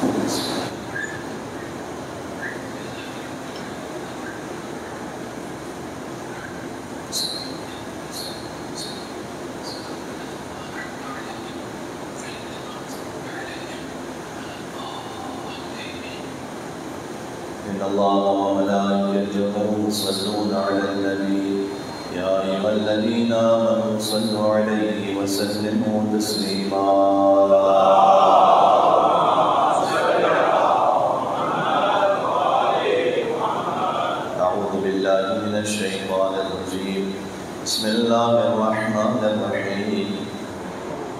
إن الله وملائكته يصلون على النبي يا أيها الذين آمنوا صلوا عليه وسلموا تسليما أعوذ بالله من الشيطان الرجيم بسم الله الرحمن الرحيم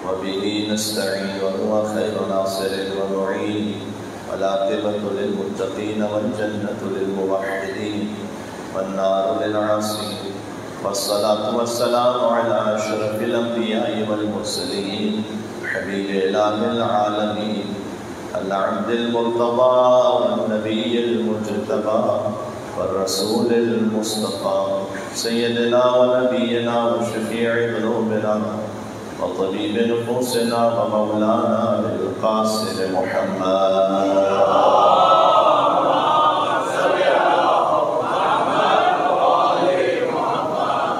وبه نستعين وهو خير ناصر ومعين والعاقبة للمتقين والجنة للموحدين والنار للعاصين والصلاة والسلام على أشرف الأنبياء والمرسلين حبيب إله العالمين العبد المرتضى والنبي المجتبى والرسول المصطفى سيدنا ونبينا وشفيع ذنوبنا وطبيب نفوسنا ومولانا القاسم محمد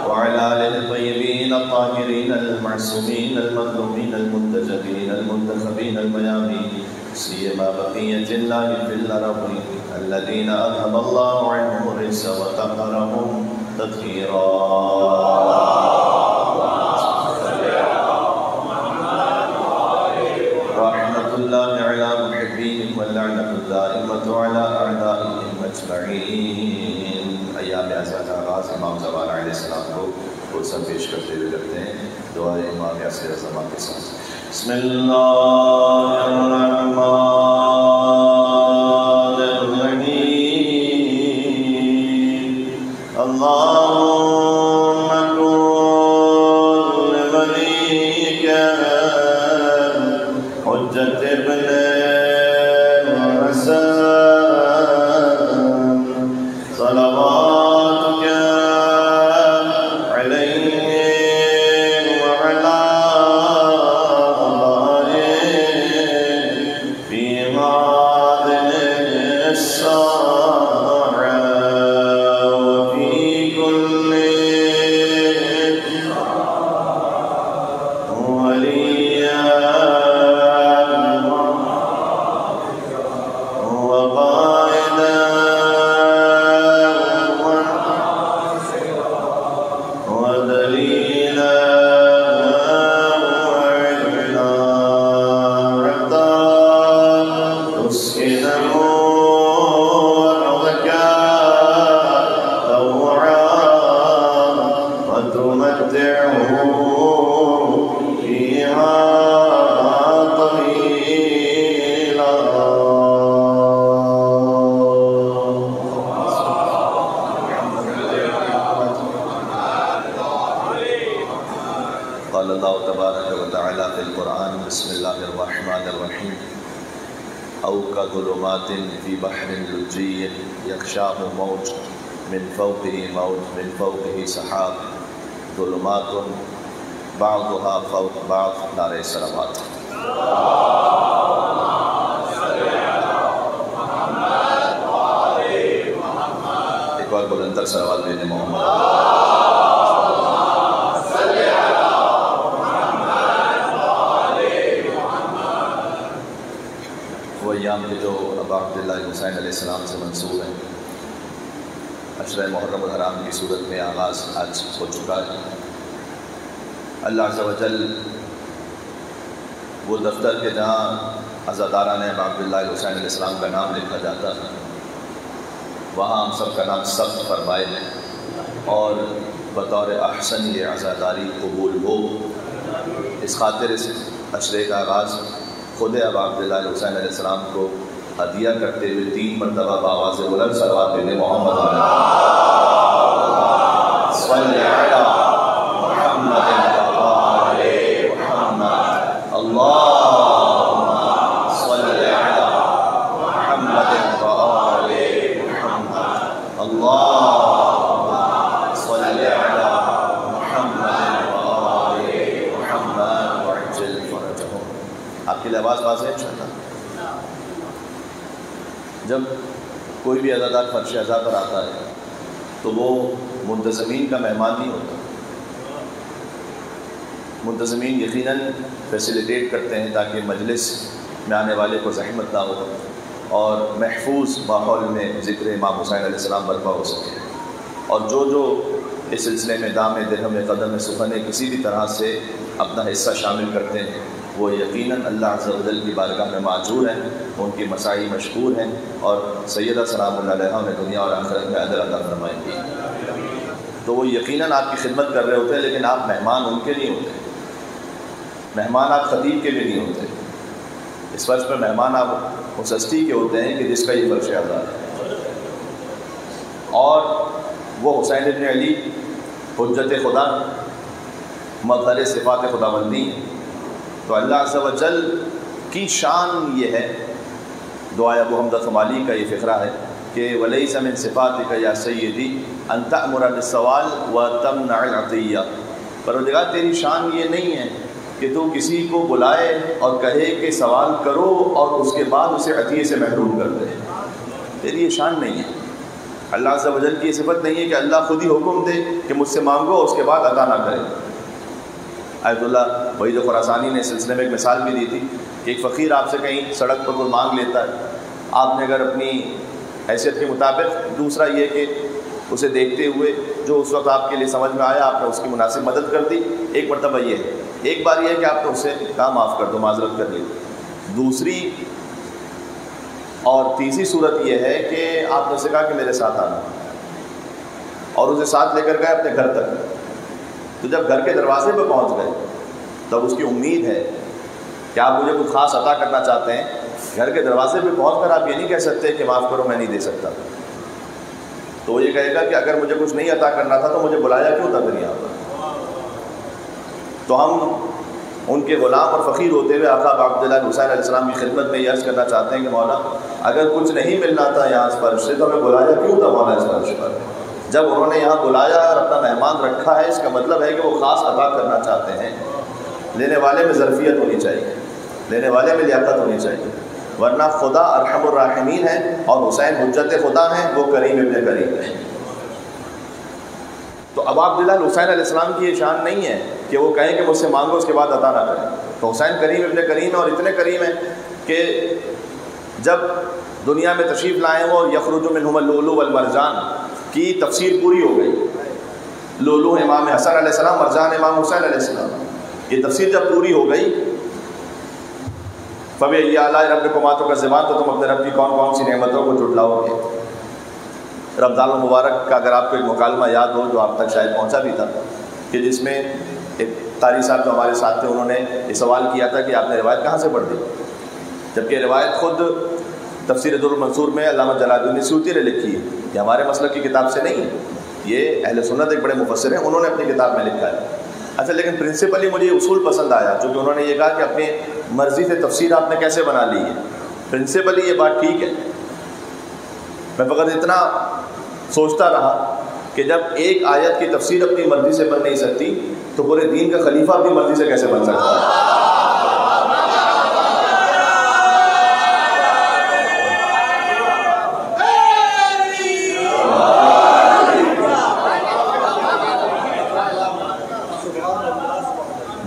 وعلى آله الطيبين الطاهرين المعصومين المظلومين المنتجبين المنتخبين الميامين سيما بقية الله في الأرض الذين أذهب الله عنهم الرجس وطهرهم تطهيرا الله على محبين واللعنة الدائمة على أعدائهم أجمعين ایام عزت آغاز امام زمان علیہ السلام کو فرصت پیش کرتے ہوئے کرتے ہیں دعائے امام یاسر زمان کے ساتھ بسم اللہ الرحمن الرحیم اللہم کن ولیک حجت ابن حسن صلواتك عليه وعلى آله في هذه الساعة وفي كل وليا قال الله تبارك وتعالى في القرآن بسم الله الرحمن الرحيم أو كظلمات في بحر لجي يغشاه موج من فوقه سحاب ظلمات بعضها فوق بعض نعرہ صلوات ایک اور بلندر صلوات بین محمد وہ ایام کے جو ابا عبداللہ حسین علیہ السلام سے منسوب ہیں عشرہ محرم الحرام کی صورت میں آغاز آج ہو چکا ہے اللہ عز و جل وہ دفتر کے جہاں عزاداران ابا عبداللہ حسین علیہ السلام کا نام لکھا جاتا ہے وہاں ہم سب کا نام ثبت فرمائے اور بطور احسن یہ عزاداری قبول ہو اس خاطر اس عشرے کا آغاز خود ابا عبداللہ حسین علیہ السلام کو ہدیہ کرتے ہوئے 3 مرتبہ بآواز بلند صلوات بین محمد صلی علی محمد وآل محمد اللہم صلی علی محمد وآل محمد اللہم صلی علی محمد وآل محمد وعجل فرجہم. آپ کے لیے آواز واضح ہے انشاءاللہ؟ جب کوئی بھی عزادار فرش عزا پر آتا ہے تو وہ منتظمین کا مہمان نہیں ہوتا. منتظمین یقیناً فیسیلیٹیٹ کرتے ہیں تاکہ مجلس میں آنے والے کو زحمت نہ ہو اور محفوظ ماحول میں ذکر امام حسین علیہ السلام برپا ہو سکے. اور جو اس سلسلے میں دام درہم قدم سخن کسی بھی طرح سے اپنا حصہ شامل کرتے ہیں وہ یقیناً اللہ عز و جل کی بارگاہ میں معجور ہیں، ان کی مساعی مشکور ہیں، اور سیدہ سلام اللہ علیہ انہیں دنیا اور آخرت میں اجر عطا فرمائیں گی. تو وہ یقیناً آپ کی خدمت کر رہے ہوتے ہیں، لیکن آپ مہمان ان کے نہیں ہوتے، مہمان آپ خطیب کے بھی نہیں ہوتے. اس فرض پر مہمان آپ اس ہستی کے ہوتے ہیں کہ جس کا یہ فرش عزا ہے. اور وہ حسین ابن علی حجت خدا، مظہر صفات خداوندی ہیں. تو اللہ عز و جل کی شان یہ ہے، دعائے ابو حمزہ خمالی کا یہ فقرہ ہے کہ وَلَيْسَ مِن صِفَاتِكَ يَا سَيِّدِي أَن تَأْمُرَ بِالسَّوَالِ وَتَمْنَعِ الْعَطِيَّةَ. پروردگار تیری شان یہ نہیں ہے کہ تو کسی کو بلائے اور کہے کہ سوال کرو اور اس کے بعد اسے عطیے سے محروم کر دے. تیری یہ شان نہیں ہے. اللہ عز و جل کی یہ صفت نہیں ہے کہ اللہ خود ہی حکم دے کہ مجھ سے مانگو اس کے بعد عطا نہ کرے. آیت اللہ وحید خراسانی نے اس سلسلے میں ایک مثال بھی دی تھی کہ ایک فقیر آپ سے کہیں سڑک پر کوئی مانگ لیتا ہے، آپ نے اگر اپنی حیثیت کے مطابق، دوسرا یہ کہ اسے دیکھتے ہوئے جو اس وقت آپ کے لیے سمجھ میں آیا آپ نے اس کی مناسب مدد کر دی. ایک مرتبہ یہ ہے، ایک بار یہ ہے کہ آپ نے اسے کہا معاف کر دو، معذرت کر لی. دوسری اور تیسری صورت یہ ہے کہ آپ نے اسے کہا کہ میرے ساتھ آنا، اور اسے ساتھ لے کر گئے اپنے گھر تک. تو جب گھر کے دروازے پہ پہنچ گئے تب اس کی امید ہے کہ آپ مجھے کچھ خاص عطا کرنا چاہتے ہیں. گھر کے دروازے پہ پہنچ کر آپ یہ نہیں کہہ سکتے کہ معاف کرو میں نہیں دے سکتا. تو وہ یہ کہے گا کہ اگر مجھے کچھ نہیں عطا کرنا تھا تو مجھے بلایا کیوں تھا دنیا پر. تو ہم ان کے غلام اور فقیر ہوتے ہوئے آقا عبداللہ حسین علیہ السلام کی خدمت میں یہ عرض کرنا چاہتے ہیں کہ مولا اگر کچھ نہیں ملنا تھا یہاں اس فرش سے تو ہمیں بلایا کیوں تھا مولا اس فرش پر. جب انہوں نے یہاں بلایا اور اپنا مہمان رکھا ہے، اس کا مطلب ہے کہ وہ خاص عطا کرنا چاہتے ہیں. لینے والے میں ظرفیت ہونی چاہیے، لینے والے میں لیاقت ہونی چاہیے، ورنہ خدا ارحم الراحمین ہے اور حسین حجت خدا ہیں، وہ کریم ابن کریم ہیں. تو اب عبداللہ حسین علیہ السلام کی یہ شان نہیں ہے کہ وہ کہیں کہ مجھ سے مانگو اس کے بعد عطا نہ کریں. تو حسین کریم ابن کریم ہے، اور اتنے کریم ہیں کہ جب دنیا میں تشریف لائے وہ یخرج منہم اللؤلؤ والمرجان کی تفسیر پوری ہو گئی. لؤلؤ امام حسن علیہ السلام، مرجان امام حسین علیہ السلام. یہ تفسیر جب پوری ہو گئی فَبِأَيِّ آلَاءِ رَبِّكُمَا تُكَذِّبَانِ، تو تم اپنے رب کی کون کون سی نعمتوں کو جھٹلاؤ گے. رمضان المبارک کا اگر آپ کو ایک مکالمہ یاد ہو جو آپ تک شاید پہنچا بھی تھا، کہ جس میں ایک قاری صاحب جو ہمارے ساتھ تھے انہوں نے یہ سوال کیا تھا کہ آپ نے روایت کہاں سے پڑھ دی، جبکہ روایت خود تفسیر در المنصور میں علامہ جلال الدین سیوطی نے لکھی ہے. یہ ہمارے مسلک کی کتاب سے نہیں ہے، یہ اہل سنت ایک بڑے مفسر ہیں، انہوں نے اپنی کتاب میں لکھا ہے. اچھا، لیکن پرنسپلی مجھے یہ اصول پسند آیا چونکہ انہوں نے یہ کہا کہ اپنی مرضی سے تفسیر آپ نے کیسے بنا لی ہے. پرنسپلی یہ بات ٹھیک ہے. میں فقط اتنا سوچتا رہا کہ جب ایک آیت کی تفسیر اپنی مرضی سے بن نہیں سکتی تو پورے دین کا خلیفہ اپنی مرضی سے کیسے بن سکتا ہے.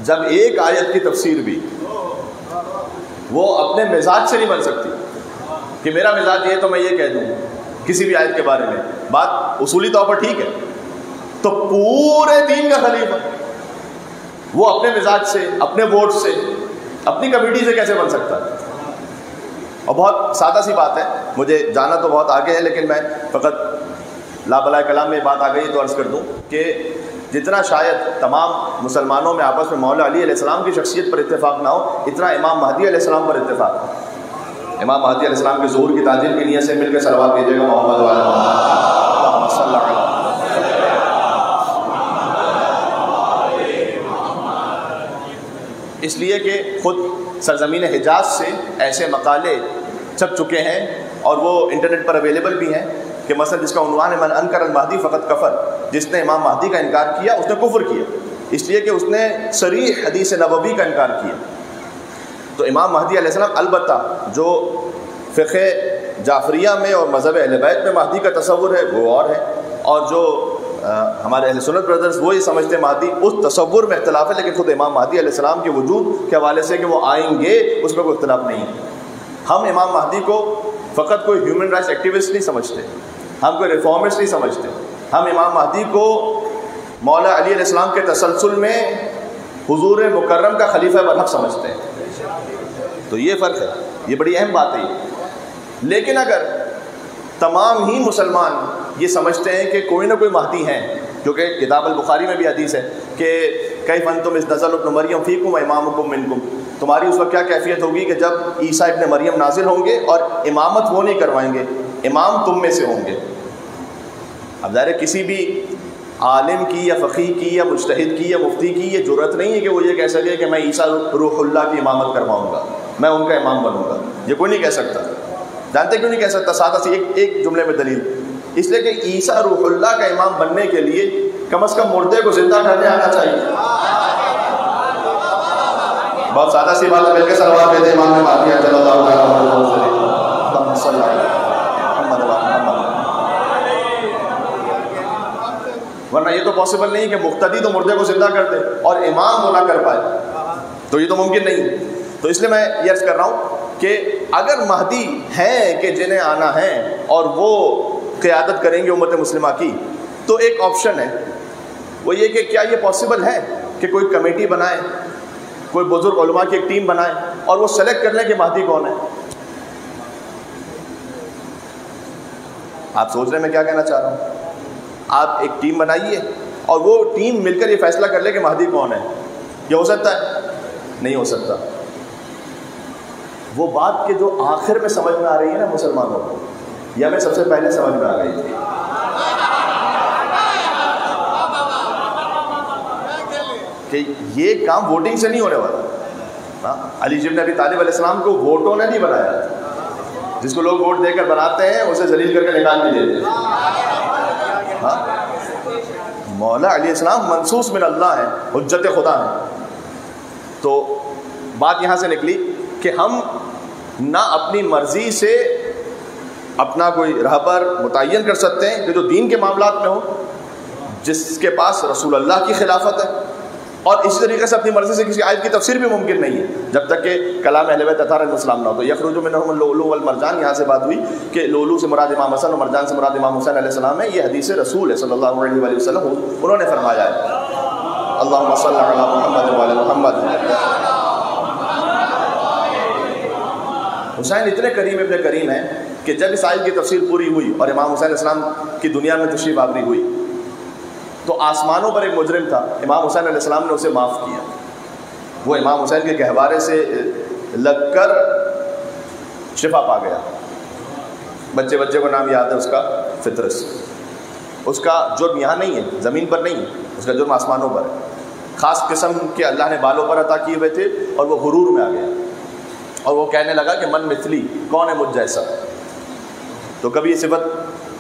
جب ایک آیت کی تفسیر بھی وہ اپنے مزاج سے نہیں بن سکتی کہ میرا مزاج یہ تو میں یہ کہہ دوں کسی بھی آیت کے بارے میں، بات اصولی طور پر ٹھیک ہے، تو پورے دین کا خلیفہ وہ اپنے مزاج سے، اپنے ووٹ سے، اپنی کمیٹی سے کیسے بن سکتا ہے. اور بہت سادہ سی بات ہے، مجھے جانا تو بہت آگے ہے لیکن میں فقط لا بلائے کلام میں بات آ گئی تو عرض کر دوں کہ جتنا شاید تمام مسلمانوں میں آپس میں مولا علی علیہ السلام کی شخصیت پر اتفاق نہ ہو، اتنا امام مہدی علیہ السلام پر اتفاق ہے. امام مہدی علیہ السلام کے ظہور کی تعجیل کی نیت سے مل کے صلوات کیجیے گا محمد وعلی محمد صلی اللہ علیہ وسلم. اس لیے کہ خود سرزمین حجاز سے ایسے مقالے چھپ چکے ہیں اور وہ انٹرنیٹ پر اویلیبل بھی ہیں کہ مثلا جس کا عنوان ہے من انکر المہدی فقط کفر، جس نے امام مہدی کا انکار کیا اس نے کفر کیا، اس لیے کہ اس نے صریح حدیث نبوی کا انکار کیا. تو امام مہدی علیہ السلام البتہ جو فقہ جعفریہ میں اور مذہب اہل بیت میں مہدی کا تصور ہے وہ اور ہے، اور جو ہمارے اہل سنت بردرز وہ یہ سمجھتے ہیں مہدی، اس تصور میں اختلاف ہے، لیکن خود امام مہدی علیہ السلام کے وجود کے حوالے سے کہ وہ آئیں گے اس میں کوئی اختلاف نہیں ہے۔ ہم امام مہدی کو فقط کوئی ہیومن رائٹس ایکٹیوسٹ نہیں سمجھتے، ہم کوئی ریفارمسٹ نہیں سمجھتے، ہم امام مہدی کو مولا علی علیہ السلام کے تسلسل میں حضور مکرم کا خلیفہ برحق سمجھتے ہیں۔ تو یہ فرق ہے، یہ بڑی اہم بات ہے یہ۔ لیکن اگر تمام ہی مسلمان یہ سمجھتے ہیں کہ کوئی نہ کوئی مہدی ہیں، کیونکہ کتاب البخاری میں بھی حدیث ہے کہ کیف انتم اذ نزل ابن مریم فیکم و امامکم منکم، تمہاری اس وقت کیا کیفیت ہوگی کہ جب عیسیٰ ابن مریم نازل ہوں گے اور امامت وہ نہیں کروائیں گے، امام تم میں سے ہوں گے۔ اب ظاہر ہے کسی بھی عالم کی یا فقیہ کی یا مجتہد کی یا مفتی کی یہ جرأت نہیں ہے کہ وہ یہ کہہ سکے کہ میں عیسیٰ روح اللہ کی امامت کرواؤں گا، میں ان کا امام بنوں گا، یہ کوئی نہیں کہہ سکتا۔ جانتے کیوں نہیں کہہ سکتا؟ سادہ سی ایک جملے میں دلیل، اس لیے کہ عیسیٰ روح اللہ کا امام بننے کے لیے کم از کم مردے کو زندہ کرنے آنا چاہیے۔ بہت سادہ سی بات مل کے صلوات بھیجیں امام مہدی صلی اللہ علیہ وسلم، ورنہ یہ تو پاسبل نہیں کہ مقتدی تو مردے کو زندہ کر دے اور امام وہ نہ کر پائے، تو یہ تو ممکن نہیں ہے۔ تو اس لیے میں یہ عرض کر رہا ہوں کہ اگر مہدی ہیں کہ جنہیں آنا ہے اور وہ قیادت کریں گے امت مسلمہ کی، تو ایک آپشن ہے، وہ یہ کہ کیا یہ پاسبل ہے کہ کوئی کمیٹی بنائے، کوئی بزرگ علماء کی ایک ٹیم بنائے اور وہ سلیکٹ کر لیں کہ مہدی کون ہے۔ آپ سوچ رہے ہیں میں کیا کہنا چاہ رہا ہوں؟ آپ ایک ٹیم بنائیے اور وہ ٹیم مل کر یہ فیصلہ کر لے کہ مہدی کون ہے۔ یہ ہو سکتا ہے؟ نہیں ہو سکتا۔ وہ بات کہ جو آخر میں سمجھ میں آ رہی ہے نا مسلمانوں کو، یا میں سب سے پہلے سمجھ میں آ گئی تھی، کہ یہ کام ووٹنگ سے نہیں ہونے والا۔ علی بن ابی طالب علیہ السلام کو ووٹوں نے نہیں بنایا، جس کو لوگ ووٹ دے کر بناتے ہیں اسے ذلیل کر کے نکال بھی دیتے ہیں۔ مولا علیہ السلام منصوص من اللہ ہیں، حجت خدا ہیں۔ تو بات یہاں سے نکلی کہ ہم نہ اپنی مرضی سے اپنا کوئی رہبر متعین کر سکتے ہیں کہ جو دین کے معاملات میں ہو، جس کے پاس رسول اللہ کی خلافت ہے، اور اسی طریقے سے اپنی مرضی سے کسی آیت کی تفسیر بھی ممکن نہیں ہے جب تک کہ کلام اہل بیت اطہار علیہ السلام نہ ہو۔ تو یخرج منہم اللؤلؤ والمرجان، یہاں سے بات ہوئی کہ لولو سے مراد امام حسن اور مرجان سے مراد امام حسین علیہ السلام ہے۔ یہ حدیث رسول ہے صلی اللہ علیہ وآلہ وسلم، انہوں نے فرمایا ہے اللہم صلی علی محمد وعلی محمد۔ حسین اتنے کریم ابن کریم ہیں کہ جب اس آیت کی تفسیر پوری ہوئی اور امام حسین علیہ السلام کی دنیا میں تشریف آوری ہوئی تو آسمانوں پر ایک مجرم تھا، امام حسین علیہ السلام نے اسے معاف کیا۔ وہ امام حسین کے گہوارے سے لگ کر شفا پا گیا۔ بچے کو نام یاد ہے اس کا، فطرس۔ اس کا جرم یہاں نہیں ہے، زمین پر نہیں ہے، اس کا جرم آسمانوں پر ہے۔ خاص قسم کے اللہ نے بالوں پر عطا کیے ہوئے تھے اور وہ غرور میں آ گیا اور وہ کہنے لگا کہ من مثلی، کون ہے مجھ جیسا۔ تو کبھی یہ صفت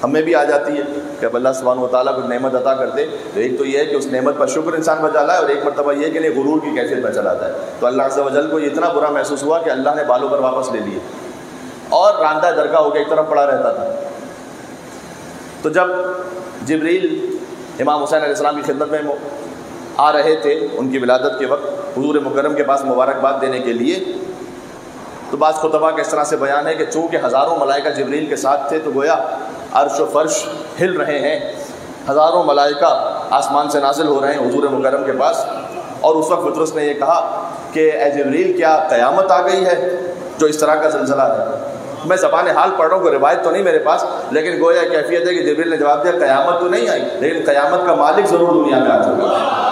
ہمیں بھی آ جاتی ہے کہ اب اللہ سبحانہ و تعالیٰ کو نعمت عطا کر دے تو ایک تو یہ ہے کہ اس نعمت پر شکر انسان بجا لائے، اور ایک مرتبہ یہ ہے کہ نہیں غرور کی کیفیت میں چلا جائے۔ تو اللہ عز و جل کو یہ اتنا برا محسوس ہوا کہ اللہ نے بالوں پر واپس لے لیے اور راندہ درگاہ ہو کے ایک طرف پڑا رہتا تھا۔ تو جب جبریل امام حسین علیہ السلام کی خدمت میں آ رہے تھے ان کی ولادت کے وقت حضور مکرم کے پاس مبارکباد دینے کے لیے، تو بعض خطبہ کا اس طرح سے بیان ہے کہ چونکہ ہزاروں ملائکہ جبریل کے ساتھ تھے تو گویا عرش و فرش ہل رہے ہیں، ہزاروں ملائکہ آسمان سے نازل ہو رہے ہیں حضور مکرم کے پاس۔ اور اس وقت فطرس نے یہ کہا کہ اے جبریل کیا قیامت آ گئی ہے جو اس طرح کا زلزلہ ہے؟ میں زبان حال پڑھ رہا ہوں، کوئی روایت تو نہیں میرے پاس، لیکن گویا کیفیت ہے کہ جبریل نے جواب دیا قیامت تو نہیں آئی لیکن قیامت کا مالک ضرور دنیا میں آ چکا ہے۔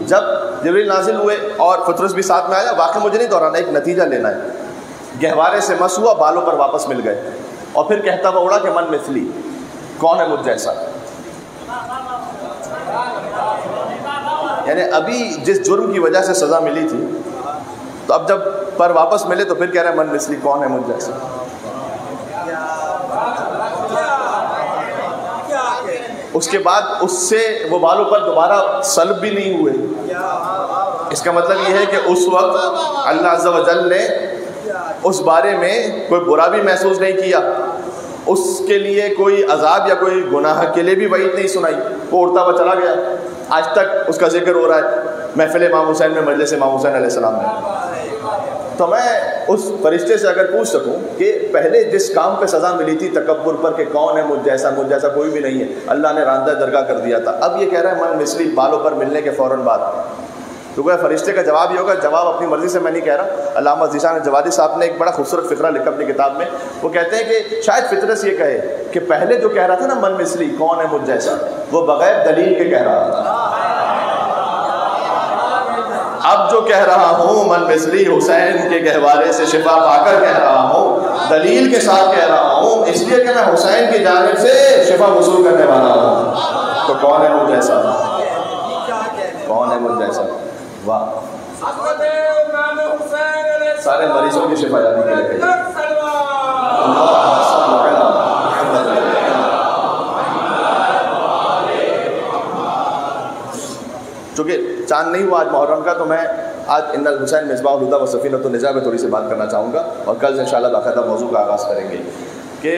جب جبریل نازل ہوئے اور فطرس بھی ساتھ میں آیا، واقعہ مجھے نہیں دہرانا، ایک نتیجہ لینا ہے، گہوارے سے مس ہوا، بالوں پر واپس مل گئے، اور پھر کہتا ہوا اڑا کہ من مثلی، کون ہے مجھ جیسا۔ یعنی ابھی جس جرم کی وجہ سے سزا ملی تھی تو اب جب پر واپس ملے تو پھر کہہ رہے ہیں من مثلی، کون ہے مجھ جیسا۔ اس کے بعد اس سے وہ بالوں پر دوبارہ سلب بھی نہیں ہوئے، اس کا مطلب یہ ہے کہ اس وقت اللہ عز و جل نے اس بارے میں کوئی برا بھی محسوس نہیں کیا، اس کے لیے کوئی عذاب یا کوئی گناہ کے لیے بھی وعید نہیں سنائی، وہ اڑتا ہوا چلا گیا۔ آج تک اس کا ذکر ہو رہا ہے محفل امام حسین میں، مجلس امام حسین علیہ السلام میں۔ تو میں اس فرشتے سے اگر پوچھ سکوں کہ پہلے جس کام پہ سزا ملی تھی تکبر پر کہ کون ہے مجھ جیسا کوئی بھی نہیں ہے، اللہ نے راندہ درگاہ کر دیا تھا، اب یہ کہہ رہا ہے من مثلی بالوں پر ملنے کے فوراً بعد، تو وہ فرشتے کا جواب یہ ہوگا، جواب اپنی مرضی سے میں نہیں کہہ رہا۔ علامہ ذیشان جوادی صاحب نے ایک بڑا خوبصورت فقرہ لکھا اپنی کتاب میں، وہ کہتے ہیں کہ شاید فطرت یہ کہے کہ پہلے جو کہہ رہا تھا نا من مثلی کون ہے مجھ جیسا، وہ بغیر دلیل کے کہہ رہا تھا، اب جو کہہ رہا ہوں من مثلی حسین کے گہوارے سے شفا پا کر کہہ رہا ہوں، دلیل کے ساتھ کہہ رہا ہوں، اس لیے کہ میں حسین کی جانب سے شفا وصول کرنے والا ہوں۔ تو کون ہے مجھ جیسا، کون ہے مجھ جیسا؟ واہ، سارے مریضوں کی شفا یابی کے لیے چونکہ چاند نہیں ہوا آج محرم کا، تو میں آج ان الحسین مصباح الہدی و سفینۃ النجاہ میں تھوڑی سی بات کرنا چاہوں گا، اور کل سے انشاءاللہ باقاعدہ موضوع کا آغاز کریں گے کہ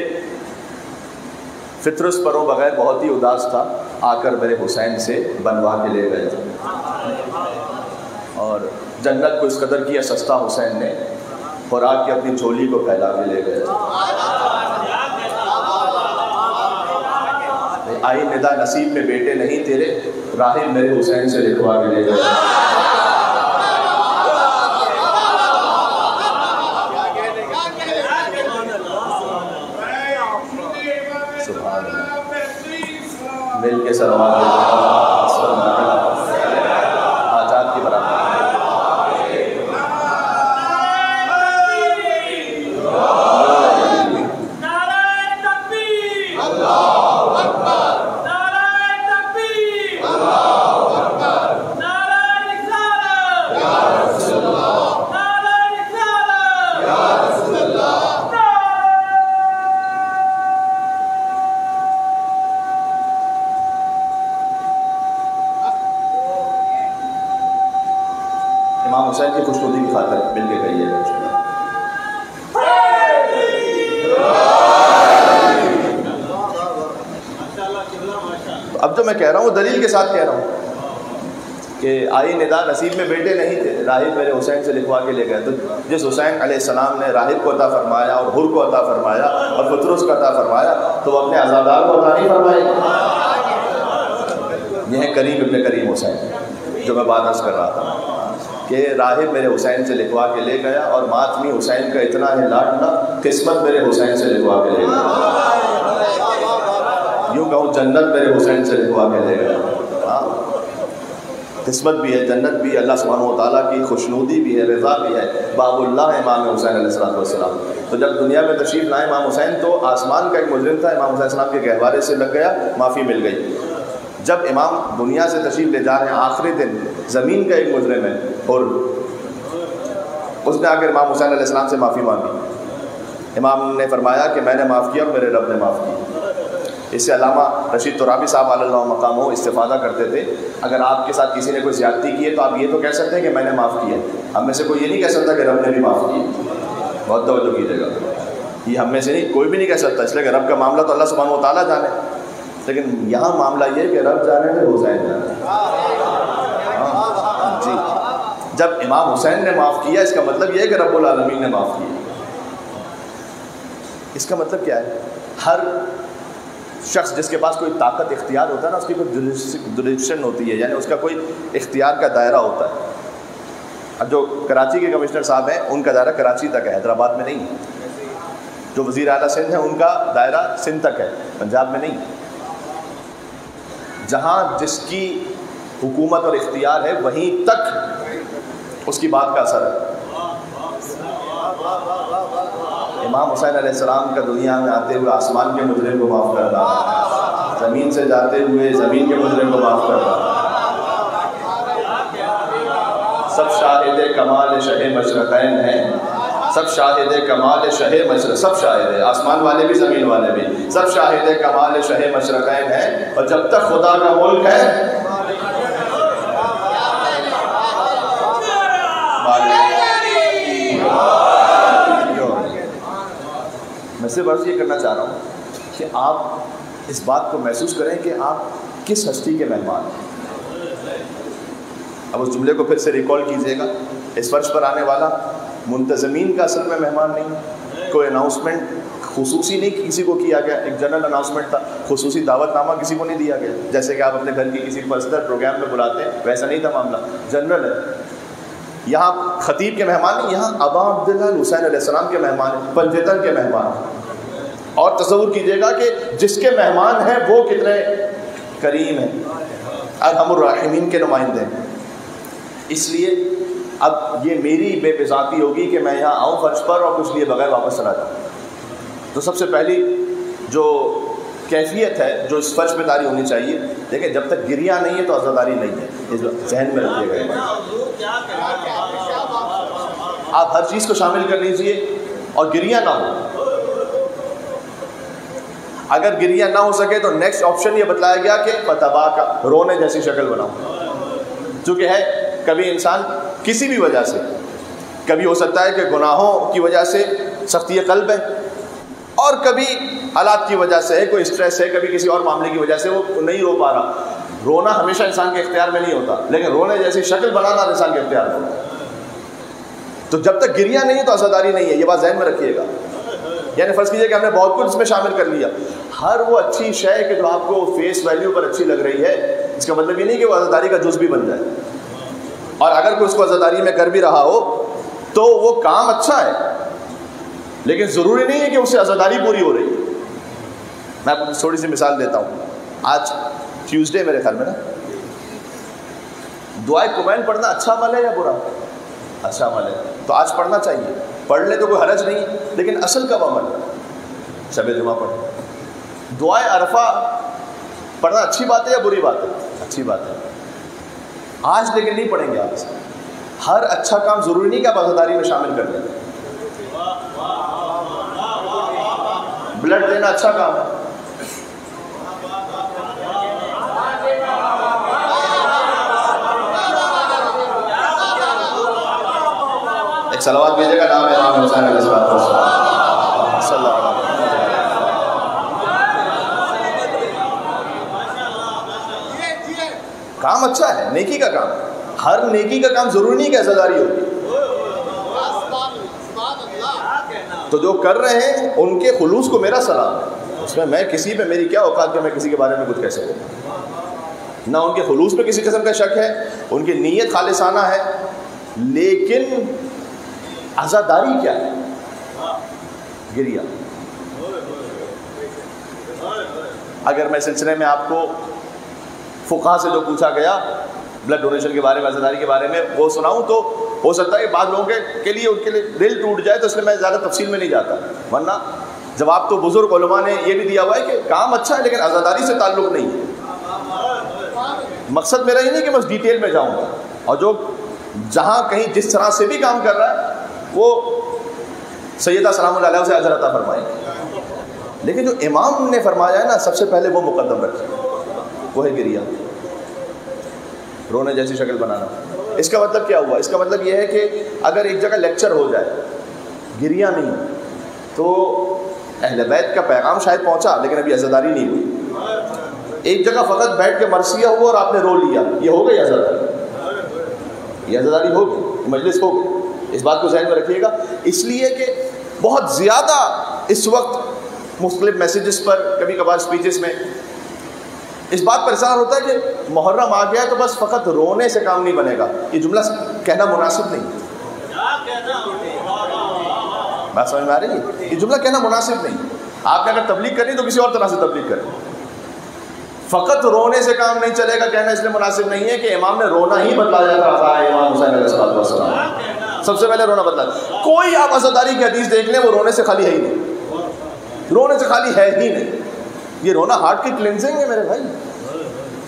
فطرس پرو بغیر بہت ہی اداس تھا، آ کر میرے حسین سے بنوا کے لے گئے، اور جنت کو اس قدر کیا سستا حسین نے، خوراک کی اپنی جھولی کو پھیلا کے لے گئے۔ آئی ندا نصیب میں بیٹے نہیں تیرے، راہب میرے حسین سے لکھوا کے لے گئے۔ سبحان اللہ، مل کے سلوات آزاد کی برابر۔ امام حسین کی خوشنودی کی خاطر مل کے کہیے گا۔ اب جو میں کہہ رہا ہوں وہ دلیل کے ساتھ کہہ رہا ہوں کہ آئی ندا نصیب میں بیٹے نہیں تھے، راہب میرے حسین سے لکھوا کے لے گئے۔ تو جس حسین علیہ السلام نے راہب کو عطا فرمایا اور حر کو عطا فرمایا اور پطرس کو عطا فرمایا، تو وہ اپنے عزادار کو عطا نہیں فرمائے۔ یہ ہے کریم ابن کریم حسین جو میں بات عرض کر رہا تھا کہ راہب میرے حسین سے لکھوا کے لے گیا، اور ماتمی حسین کا اتنا ہے لاڈلا، قسمت میرے حسین سے لکھوا کے لے گیا، یوں کہوں جنت میرے حسین سے لکھوا کے لے گیا۔ ہاں، قسمت بھی ہے، جنت بھی ہے، اللہ سبحانہ و تعالیٰ کی خوشنودی بھی ہے، رضا بھی ہے، باب اللہ امام حسین علیہ السلام۔ تو جب دنیا میں تشریف لائے امام حسین، تو آسمان کا ایک مجرم تھا، امام حسین السلام کے گہوارے سے لگ گیا، معافی مل گئی۔ جب امام دنیا سے تشریف لے جا رہے ہیں آخری دن، زمین کا ایک مجرم ہے اور اس نے آ کر امام حسین علیہ السلام سے معافی مانگی، امام نے فرمایا کہ میں نے معاف کیا اور میرے رب نے معاف کیا۔ اس سے علامہ رشید ترابی صاحب علی اللہ مقام ہو استفادہ کرتے تھے، اگر آپ کے ساتھ کسی نے کوئی زیادتی کی ہے تو آپ یہ تو کہہ سکتے ہیں کہ میں نے معاف کیا، ہم میں سے کوئی یہ نہیں کہہ سکتا کہ رب نے بھی معاف کیا۔ بہت توجہ کیجیے گا، یہ ہم میں سے نہیں، کوئی بھی نہیں کہہ سکتا، اس لیے کہ رب کا معاملہ تو اللہ سبحانہ و تعالیٰ جانے، لیکن یہاں معاملہ یہ ہے کہ رب جانے میں حسین جانے۔ جی، جب امام حسین نے معاف کیا، اس کا مطلب یہ ہے کہ رب العالمین نے معاف کیا۔ اس کا مطلب کیا ہے؟ ہر شخص جس کے پاس کوئی طاقت اختیار ہوتا ہے نا، اس کی کوئی جوریسڈکشن ہوتی ہے، یعنی اس کا کوئی اختیار کا دائرہ ہوتا ہے۔ اب جو کراچی کے کمشنر صاحب ہیں، ان کا دائرہ کراچی تک ہے، حیدرآباد میں نہیں۔ جو وزیر اعلیٰ سندھ ہیں، ان کا دائرہ سندھ تک ہے، پنجاب میں نہیں۔ جہاں جس کی حکومت اور اختیار ہے، وہیں تک اس کی بات کا اثر ہے۔ امام حسین علیہ السلام کا دنیا میں آتے ہوئے آسمان کے مجرم کو معاف کرنا، زمین سے جاتے ہوئے زمین کے مجرم کو معاف کرنا، سب شاہد کمال شہ مشرقین ہیں، سب شاہد کمال شہ مشرق، سب شاہد ہے، آسمان والے بھی زمین والے بھی، سب شاہد کمال شہ مشرقین ہیں، اور جب تک خدا کا ملک ہے میں صرف عرض یہ کرنا چاہ رہا ہوں کہ آپ اس بات کو محسوس کریں کہ آپ کس ہستی کے مہمان ہیں. اب اس جملے کو پھر سے ریکال کیجیے گا. اس فرش پر آنے والا منتظمین کا اصل میں مہمان نہیں. کوئی اناؤنسمنٹ خصوصی نہیں کسی کو کیا گیا, ایک جنرل اناؤنسمنٹ تھا, خصوصی دعوت نامہ کسی کو نہیں دیا گیا جیسے کہ آپ اپنے گھر کی کسی پرسنل پروگرام میں بلاتے ہیں, ویسا نہیں تھا معاملہ, جنرل ہے. یہاں خطیب کے مہمان نہیں, یہاں ابا عبداللہ الحسین علیہ السلام کے مہمان ہیں, پنجتن کے مہمان ہیں. اور تصور کیجئے گا کہ جس کے مہمان ہیں وہ کتنے کریم ہیں, ارحم الراحمین کے نمائندے ہیں. اس لیے اب یہ میری بے بذاتی ہوگی کہ میں یہاں آؤں فرش پر اور کچھ لیے بغیر واپس چلا جاؤں. تو سب سے پہلی جو کیفیت ہے جو اس فرش پہ طاری ہونی چاہیے, دیکھیں جب تک گریہ نہیں ہے تو عزاداری نہیں ہے, اس ذہن میں رکھیے گا. آپ ہر چیز کو شامل کر لیجئے اور گریہ نہ ہو. اگر گریہ نہ ہو سکے تو نیکسٹ آپشن یہ بتلایا گیا کہ فتبا کا, رونے جیسی شکل بناؤ. چونکہ ہے کبھی انسان کسی بھی وجہ سے, کبھی ہو سکتا ہے کہ گناہوں کی وجہ سے سختی قلب ہے, اور کبھی حالات کی وجہ سے ہے, کوئی اسٹریس ہے, کبھی کسی اور معاملے کی وجہ سے وہ نہیں رو پا رہا. رونا ہمیشہ انسان کے اختیار میں نہیں ہوتا, لیکن رونے جیسی شکل بنانا انسان کے اختیار میں ہوتا ہے. تو جب تک گریہ نہیں ہے تو عزاداری نہیں ہے, یہ بات ذہن میں رکھیے گا. یعنی فرض کیجئے کہ ہم نے بہت کچھ اس میں شامل کر لیا, ہر وہ اچھی شے کہ جو آپ کو فیس ویلیو پر اچھی لگ رہی ہے, اس کا مطلب یہ نہیں کہ وہ عزاداری کا جز بھی بن جائے. اور اگر کوئی اس کو عزاداری میں کر بھی رہا ہو تو وہ کام اچھا ہے, لیکن ضروری نہیں ہے کہ اس سے عزاداری پوری ہو رہی ہے. میں آپ کو تھوڑی سی مثال دیتا ہوں. آج ٹیوزڈے میرے خیال میں نا, دعائے کمین پڑھنا اچھا عمل ہے یا برا؟ اچھا عمل ہے, تو آج پڑھنا چاہیے. پڑھ لے تو کوئی حرج نہیں, لیکن اصل کب عمل ہے؟ شب جمعہ پڑھیں. دعائے عرفہ پڑھنا اچھی بات ہے یا بری بات ہے؟ اچھی بات ہے. آج لیکن نہیں پڑھیں گے آپ. ہر اچھا کام ضروری نہیں کہ آپ عزاداری میں شامل کر لیں. بلڈ دینا اچھا کام ہے, ایک صلوات بھیجے گا, نام امام حسین علیہ السلام صلی اللہ علیہ وسلم. کام اچھا ہے, نیکی کا کام. ہر نیکی کا کام ضروری نہیں کہ عزاداری ہوگی. تو جو کر رہے ہیں ان کے خلوص کو میرا سلام ہے. اس میں کسی پہ, میری کیا اوقات کہ میں کسی کے بارے میں کچھ کہہ سکوں. نہ ان کے خلوص پہ کسی قسم کا شک ہے, ان کی نیت خالصانہ ہے, لیکن عزاداری کیا ہے؟ گریہ. اگر میں سلسلے میں آپ کو فقہا سے جو پوچھا گیا بلڈ ڈونیشن کے بارے میں, عزاداری کے بارے میں, وہ سناؤں تو ہو سکتا ہے کہ بعض لوگوں کے لیے ان کے لیے دل ٹوٹ جائے, تو اس لیے میں زیادہ تفصیل میں نہیں جاتا. ورنہ جواب تو بزرگ علماء نے یہ بھی دیا ہوا ہے کہ کام اچھا ہے لیکن عزاداری سے تعلق نہیں ہے. مقصد میرا یہ نہیں کہ بس ڈیٹیل میں جاؤں گا, اور جو جہاں کہیں جس طرح سے بھی کام کر رہا ہے وہ سیدہ سلام اللہ علیہ سے اجر عطا فرمائیں. لیکن جو امام نے فرمایا ہے نا, سب سے پہلے وہ مقدم رکھیں, وہ ہے گریہ, رونے جیسی شکل بنانا. اس کا مطلب کیا ہوا؟ اس کا مطلب یہ ہے کہ اگر ایک جگہ لیکچر ہو جائے, گریہ نہیں, تو اہل بیت کا پیغام شاید پہنچا لیکن ابھی عزاداری نہیں ہوئی. ایک جگہ فقط بیٹھ کے مرثیہ ہوا اور آپ نے رو لیا, یہ ہو گئی عزاداری, یہ عزاداری ہو گئی, مجلس ہو گئی. اس بات کو ذہن میں رکھیے گا. اس لیے کہ بہت زیادہ اس وقت مختلف میسیجز پر, کبھی کبھار اسپیچز میں اس بات پر اصرار ہوتا ہے کہ محرم آ گیا تو بس فقط رونے سے کام نہیں بنے گا. یہ جملہ کہنا مناسب نہیں. بات سمجھ میں آ رہی ہے؟ یہ جملہ کہنا مناسب نہیں. آپ نے اگر تبلیغ کرنی تو کسی اور طرح سے تبلیغ کریں. فقط رونے سے کام نہیں چلے گا کہنا اس لیے مناسب نہیں ہے کہ امام نے رونا ہی بتلایا تھا. امام حسین علیہ السلام سب سے پہلے رونا بتلایا. کوئی آپ عزاداری کی حدیث دیکھ لیں, وہ رونے سے خالی ہے ہی نہیں, رونے سے خالی ہے ہی نہیں. یہ رونا ہارٹ کی کلینزنگ ہے میرے بھائی.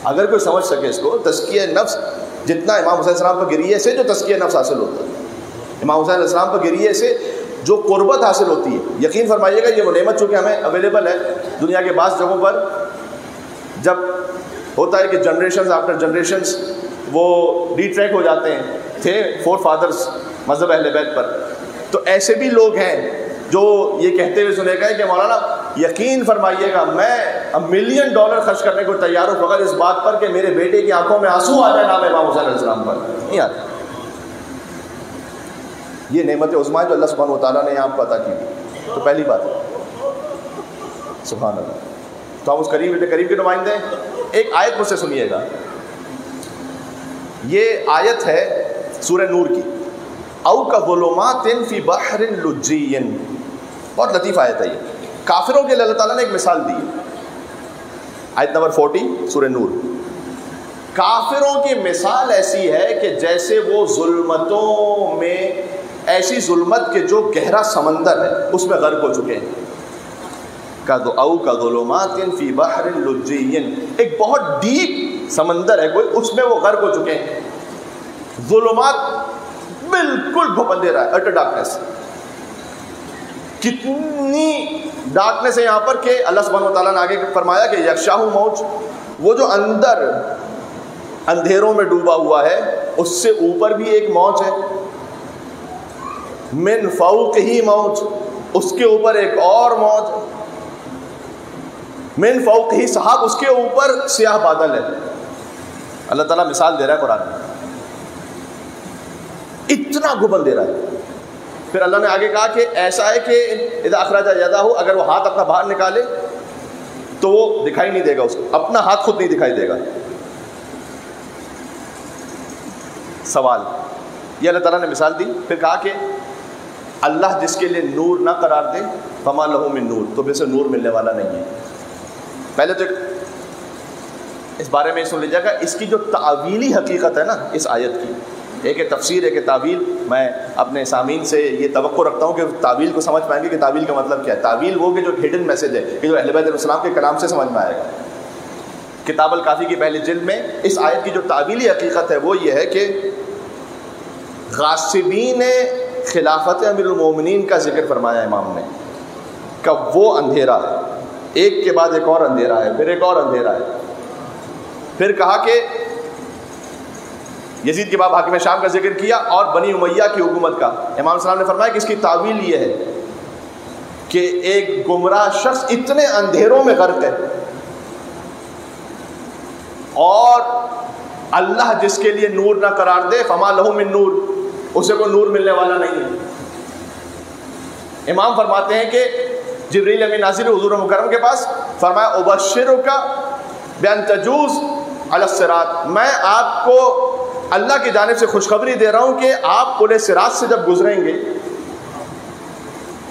اگر کوئی سمجھ سکے اس کو, تزکیہ نفس جتنا امام حسین السلام پر گریے سے جو تزکیہ نفس حاصل ہوتا ہے, امام حسین علیہ السلام پر گریے سے جو قربت حاصل ہوتی ہے, یقین فرمائیے گا یہ وہ نعمت چونکہ ہمیں اویلیبل ہے دنیا کے بعض جگہوں پر. جب ہوتا ہے کہ جنریشنز آفٹر جنریشنز وہ ری ٹریک ہو جاتے ہیں, تھے فور فادرز مذہب اہل بیت پر, تو ایسے بھی لوگ ہیں جو یہ کہتے ہوئے سنے گا کہ مولانا یقین فرمائیے گا میں $1 ملین خرچ کرنے کو تیار ہوں فقط اس بات پر کہ میرے بیٹے کی آنکھوں میں آنسو آ جائے نام امام حسین علیہ السلام پر، نہیں آتا. یہ نعمت عظمیٰ جو اللہ سبحانہ و تعالیٰ نے آپ کو عطا کی. تو پہلی بات سبحان اللہ. تو ہم اس قریب کے نمائندے ہیں. ایک آیت مجھ سے سنیے گا، یہ آیت ہے سورہ نور کی، او کظلمات فی بحر لجی. بہت لطیف آیت ہے یہ. کافروں کے لیے اللہ تعالیٰ نے ایک مثال دی ہے. آیت نمبر 40 سورہ نور. کافروں کی مثال ایسی ہے کہ جیسے وہ ظلمتوں میں، ایسی ظلمت کے جو گہرا سمندر ہے اس میں غرق ہو چکے ہیں. او کظلمات فی بحر لجی، ایک بہت ڈیپ سمندر ہے کوئی، اس میں وہ غرق ہو چکے ہیں. ظلمات بالکل گھپن دے رہا ہے، اٹر ڈارکنیس. کتنی ڈارکنیس ہے یہاں پر کہ اللہ سبحانہ و تعالیٰ نے آگے فرمایا کہ یغشاہ موج، وہ جو اندر اندھیروں میں ڈوبا ہوا ہے اس سے اوپر بھی ایک موج ہے. من فوقہ موج، اس کے اوپر ایک اور موج. من فوقہ سحاب، اس کے اوپر سیاہ بادل ہے. اللہ تعالیٰ مثال دے رہا ہے قرآن میں، اتنا گھبن دے رہا ہے. پھر اللہ نے آگے کہا کہ ایسا ہے کہ اذا اخرج یدہ، اگر وہ ہاتھ اپنا باہر نکالے تو وہ دکھائی نہیں دے گا، اس کو اپنا ہاتھ خود نہیں دکھائی دے گا. سوال یہ اللہ تعالیٰ نے مثال دی. پھر کہا کہ اللہ جس کے لیے نور نہ قرار دے فما لہ من نور، تو پھر سے نور ملنے والا نہیں ہے. پہلے تو اس بارے میں سن لیجیے گا، اس کی جو تعویلی حقیقت ہے نا اس آیت کی، ایک ہے تفسیر، ایک ہے تعویل. میں اپنے سامعین سے یہ توقع رکھتا ہوں کہ تعویل کو سمجھ پائیں گے کہ تعویل کا مطلب کیا ہے. تعویل وہ کہ جو ہڈن میسج ہے کہ جو اہل بیت علیہ السلام کے کلام سے سمجھ میں آئے گا. کتاب الکافی کی پہلی جلد میں اس آیت کی جو تعویلی حقیقت ہے وہ یہ ہے کہ غاصبین خلافت امیر المومنین کا ذکر فرمایا امام نے کہ وہ اندھیرا ہے، ایک کے بعد ایک اور اندھیرا ہے، پھر ایک اور اندھیرا ہے. پھر کہا کہ یزید کے بعد حاکم شام کا ذکر کیا اور بنی امیہ کی حکومت کا. امام السلام نے فرمایا کہ اس کی تعویل یہ ہے کہ ایک گمراہ شخص اتنے اندھیروں میں غرق ہے اور اللہ جس کے لیے نور نہ قرار دے فما لہ من نور، اسے کوئی نور ملنے والا نہیں ہے. امام فرماتے ہیں کہ جبریل امین نازل حضور مکرم کے پاس، فرمایا ابشرک بان تجوز علی الصراط، میں آپ کو اللہ کی جانب سے خوشخبری دے رہا ہوں کہ آپ پل صراط سے جب گزریں گے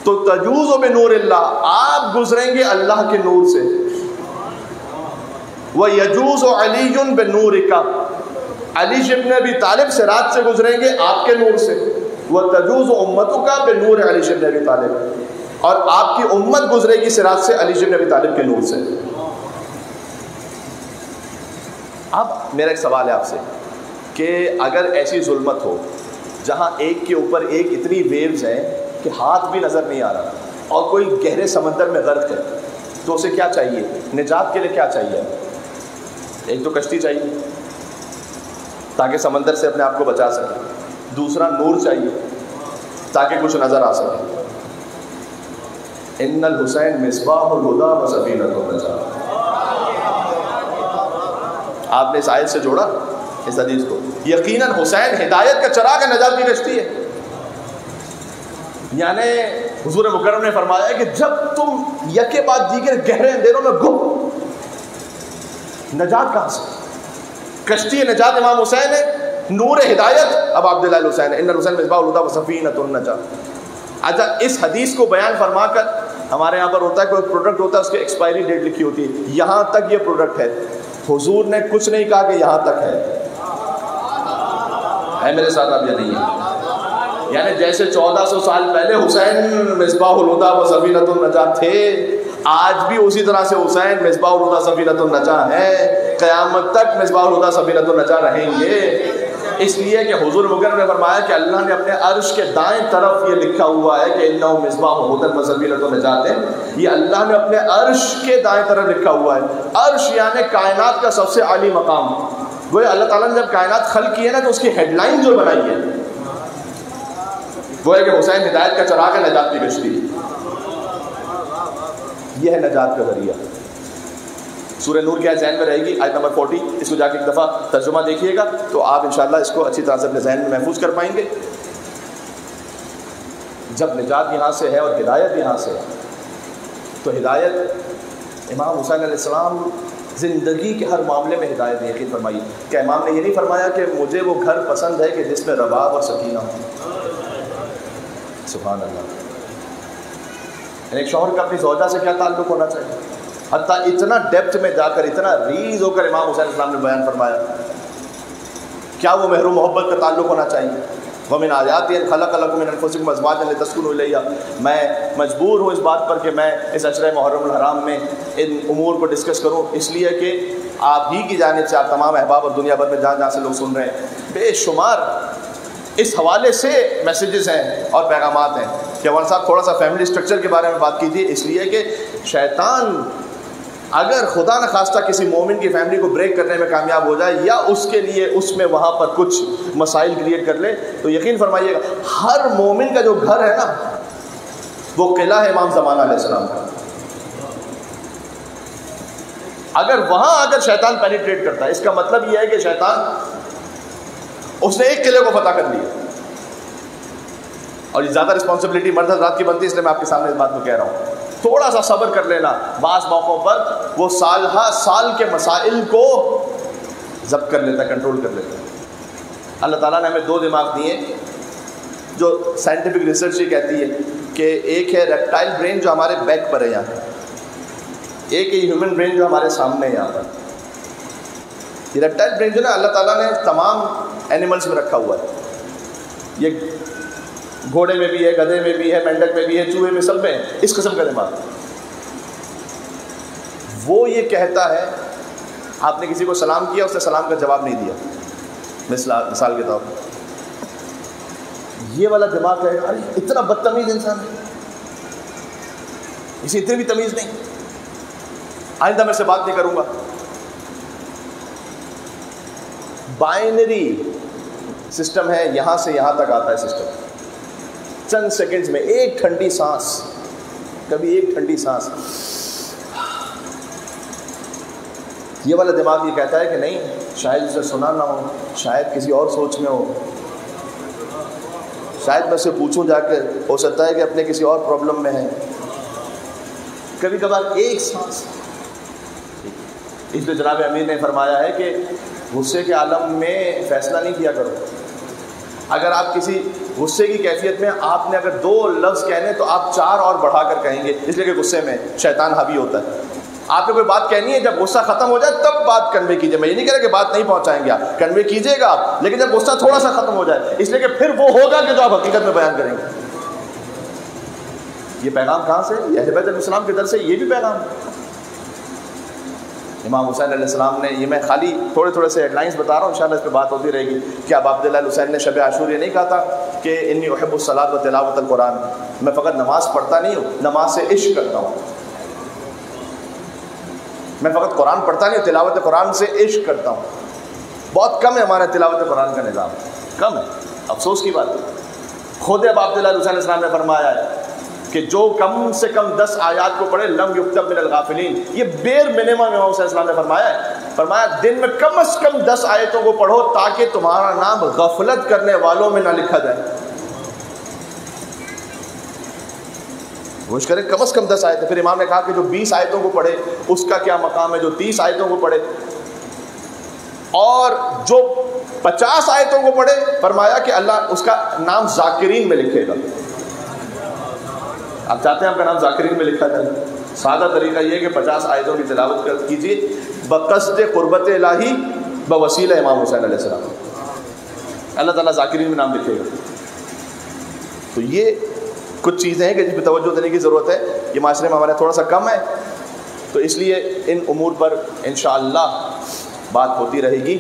تو تجوز بنور اللہ، آپ گزریں گے اللہ کے نور سے. وَيَجُوزُ عَلِيٌّ بِنُورِكَ، علی ابن ابی طالب صراط سے گزریں گے آپ کے نور سے. وَتَجُوزُ أُمَّتُكَ بِنُورِ علی ابن ابی طالب، اور آپ کی امت گزرے گی صراط سے علی ابن ابی طالب کے نور سے. اب میرا ایک سوال ہے آپ سے کہ اگر ایسی ظلمت ہو جہاں ایک کے اوپر ایک اتنی ویوز ہیں کہ ہاتھ بھی نظر نہیں آ رہا اور کوئی گہرے سمندر میں غرق ہے، تو اسے کیا چاہیے؟ نجات کے لیے کیا چاہیے؟ ایک تو کشتی چاہیے تاکہ سمندر سے اپنے آپ کو بچا سکے، دوسرا نور چاہیے تاکہ کچھ نظر آ سکے. ان الحسین مصباح الہدی و سفینۃ النجات. آپ نے اس آیت سے جوڑا اس حدیث کو. یقیناً حسین ہدایت کا چراغ ہے، نجات کی کشتی ہے. یعنی حضور مکرم نے فرمایا ہے کہ جب تم یکے بعد دیگر گہرے اندھیروں میں گم، نجات کہاں سے؟ کشتی نجات امام حسین ہے، نور ہدایت اب عبداللہ الحسین ہے. ان الحسین مصباح الہدی و سفینۃ النجات. اچھا، اس حدیث کو بیان فرما کر ہمارے یہاں پر ہوتا ہے کوئی پروڈکٹ ہوتا ہے، اس کی ایکسپائری ڈیٹ لکھی ہوتی ہے، یہاں تک یہ پروڈکٹ ہے. حضور نے کچھ نہیں کہا کہ یہاں تک ہے میرے ساتھ اب یہ نہیں ہے. یعنی جیسے 1400 سال پہلے حسین مصباح الہدی و سفینۃ النجات تھے، آج بھی اسی طرح سے حسین مصباح الہدی سفینۃ النجات ہے، قیامت تک مصباح الہدی سفینۃ النجات رہیں گے. اس لیے کہ حضور مکرم نے فرمایا کہ اللہ نے اپنے عرش کے دائیں طرف یہ لکھا ہوا ہے کہ انہ مصباح الہدی و سفینۃ النجات ہے. یہ اللہ نے اپنے عرش کے دائیں طرف لکھا ہوا ہے. عرش یعنی کائنات کا سب سے عالی مقام. وہ اللہ تعالیٰ نے جب کائنات خلق کی ہے نا تو اس کی ہیڈ لائن جو بنائی ہے وہ ہے کہ حسین ہدایت کا چراغ ہے، نجات کی کشتی. یہ ہے نجات کا ذریعہ. سورہ نور کی آیت ذہن میں رہے گی, آیت نمبر 40, اس کو جا کے ایک دفعہ ترجمہ دیکھیے گا تو آپ انشاءاللہ اس کو اچھی طرح سے اپنے ذہن میں محفوظ کر پائیں گے. جب نجات یہاں سے ہے اور ہدایت یہاں سے ہے, تو ہدایت امام حسین علیہ السلام زندگی کے ہر معاملے میں ہدایت یقین فرمائی. کہ امام نے یہ نہیں فرمایا کہ مجھے وہ گھر پسند ہے کہ جس میں رباب اور سکینہ ہو. سبحان اللہ. ایک شوہر کا اپنی زوجہ سے کیا تعلق ہونا چاہیے, حتیٰ اتنا ڈیپتھ میں جا کر, اتنا ریز ہو کر امام حسین علیہ السلام نے بیان فرمایا. کیا وہ مہر و محبت کا تعلق ہونا چاہیے. وَمِنْ آیَاتِهِ أَنْ خَلَقَ لَكُم مِّنْ أَنفُسِكُمْ أَزْوَاجًا لِتَسْكُنُوا إِلَيْهَا. میں مجبور ہوں اس بات پر کہ میں اس عشرہ محرم الحرام میں ان امور کو ڈسکس کروں, اس لیے کہ آپ ہی کی جانب سے, آپ تمام احباب اور دنیا بھر میں جہاں جہاں سے لوگ سن رہے ہیں, بے شمار اس حوالے سے میسیجز ہیں اور پیغامات ہیں کہ عمر صاحب تھوڑا سا فیملی اسٹرکچر کے بارے میں بات کیجیے. اس لیے کہ شیطان اگر خدا نہ خواستہ کسی مومن کی فیملی کو بریک کرنے میں کامیاب ہو جائے یا اس کے لیے اس میں وہاں پر کچھ مسائل کریٹ کر لے, تو یقین فرمائیے گا ہر مومن کا جو گھر ہے نا وہ قلعہ ہے امام زمانہ علیہ السلام کا. اگر وہاں اگر شیطان پینیٹریٹ کرتا ہے, اس کا مطلب یہ ہے کہ شیطان اس نے ایک قلعے کو فتح کر لیا. اور یہ زیادہ رسپانسبلٹی مرد حضرات کی بنتی ہے, اس لیے میں آپ کے سامنے اس بات کو کہہ رہا ہوں. تھوڑا سا صبر کر لینا, بعض موقعوں پر وہ سال کے مسائل کو ضبط کر لیتا ہے, کنٹرول کر لیتا ہے. اللہ تعالیٰ نے ہمیں 2 دماغ دیے جو سائنٹیفک ریسرچ یہ کہتی ہے کہ ایک ہے ریپٹائل برین جو ہمارے بیک پر ہے یہاں, ایک ہے ہیومن برین جو ہمارے سامنے ہے یہاں پر. یہ ریپٹائل برین جو نا اللہ تعالیٰ نے تمام اینیملز میں رکھا ہوا ہے. یہ گھوڑے میں بھی ہے, گدھے میں بھی ہے, مینڈک میں بھی ہے, چوہے میں, سب میں اس قسم کا دماغ. وہ یہ کہتا ہے آپ نے کسی کو سلام کیا, اس نے سلام کا جواب نہیں دیا, مثال کے طور پر, یہ والا دماغ کہے گا ارے اتنا بدتمیز انسان ہے, اسے اتنی بھی تمیز نہیں, آئندہ میں سے بات نہیں کروں گا. بائنری سسٹم ہے, یہاں سے یہاں تک آتا ہے سسٹم, چند سیکنڈز میں. ایک ٹھنڈی سانس, کبھی ایک ٹھنڈی سانس, یہ والا دماغ یہ کہتا ہے کہ نہیں شاید اسے سنا نہ ہو, شاید کسی اور سوچ میں ہو, شاید میں اسے پوچھوں جا کے, ہو سکتا ہے کہ اپنے کسی اور پرابلم میں ہے. کبھی کبھار ایک سانس. اس لیے جناب امیر نے فرمایا ہے کہ غصے کے عالم میں فیصلہ نہیں کیا کرو. اگر آپ کسی غصے کی کیفیت میں آپ نے اگر 2 لفظ کہنے تو آپ 4 اور بڑھا کر کہیں گے, اس لیے کہ غصے میں شیطان حاوی ہوتا ہے. آپ نے کوئی بات کہنی ہے, جب غصہ ختم ہو جائے تب بات کنوے کیجیے. میں یہ نہیں کہہ رہا کہ بات نہیں پہنچائیں گے, آپ کنوے کیجیے گا آپ, لیکن جب غصہ تھوڑا سا ختم ہو جائے, اس لیے کہ پھر وہ ہوگا کہ جو آپ حقیقت میں بیان کریں گے. یہ پیغام کہاں سے؟ یہ اہل بیت علیہ السلام کے در سے. یہ بھی پیغام ہے امام حسین علیہ السلام نے. یہ میں خالی تھوڑے سے ہیڈ لائنز بتا رہا ہوں, انشاءاللہ اس پہ بات ہوتی رہے گی. کہ اب عبداللہ حسین نے شب عاشور یہ نہیں کہا تھا کہ انی احب الصلاۃ و تلاوت القرآن, میں فقط نماز پڑھتا نہیں ہوں, نماز سے عشق کرتا ہوں. میں فقط قرآن پڑھتا نہیں ہوں, تلاوت قرآن سے عشق کرتا ہوں. بہت کم ہے ہمارا تلاوت قرآن کا نظام, کم ہے, افسوس کی بات ہے. خود اب عبداللہ حسین علیہ السلام نے فرمایا ہے کہ جو کم سے کم 10 آیات کو پڑھے لم یکتب من الغافلین. یہ بیر منیمم امام حسین السلام نے فرمایا ہے. فرمایا دن میں کم از کم 10 آیتوں کو پڑھو تاکہ تمہارا نام غفلت کرنے والوں میں نہ لکھا جائے. کوشش کریں کم از کم 10 آیتیں. پھر امام نے کہا کہ جو 20 آیتوں کو پڑھے اس کا کیا مقام ہے, جو 30 آیتوں کو پڑھے, اور جو 50 آیتوں کو پڑھے فرمایا کہ اللہ اس کا نام ذاکرین میں لکھے گا. آپ چاہتے ہیں آپ کا نام ذاکرین میں لکھا جائے, سادہ طریقہ یہ ہے کہ 50 آیتوں کی تلاوت کیجیے بقصد قربت الہی بوسیلہ امام حسین علیہ السلام, اللہ تعالیٰ ذاکرین میں نام لکھے گا. تو یہ کچھ چیزیں ہیں کہ جن پہ توجہ دینے کی ضرورت ہے. یہ معاشرے میں ہمارے تھوڑا سا کم ہے, تو اس لیے ان امور پر انشاءاللہ بات ہوتی رہے گی.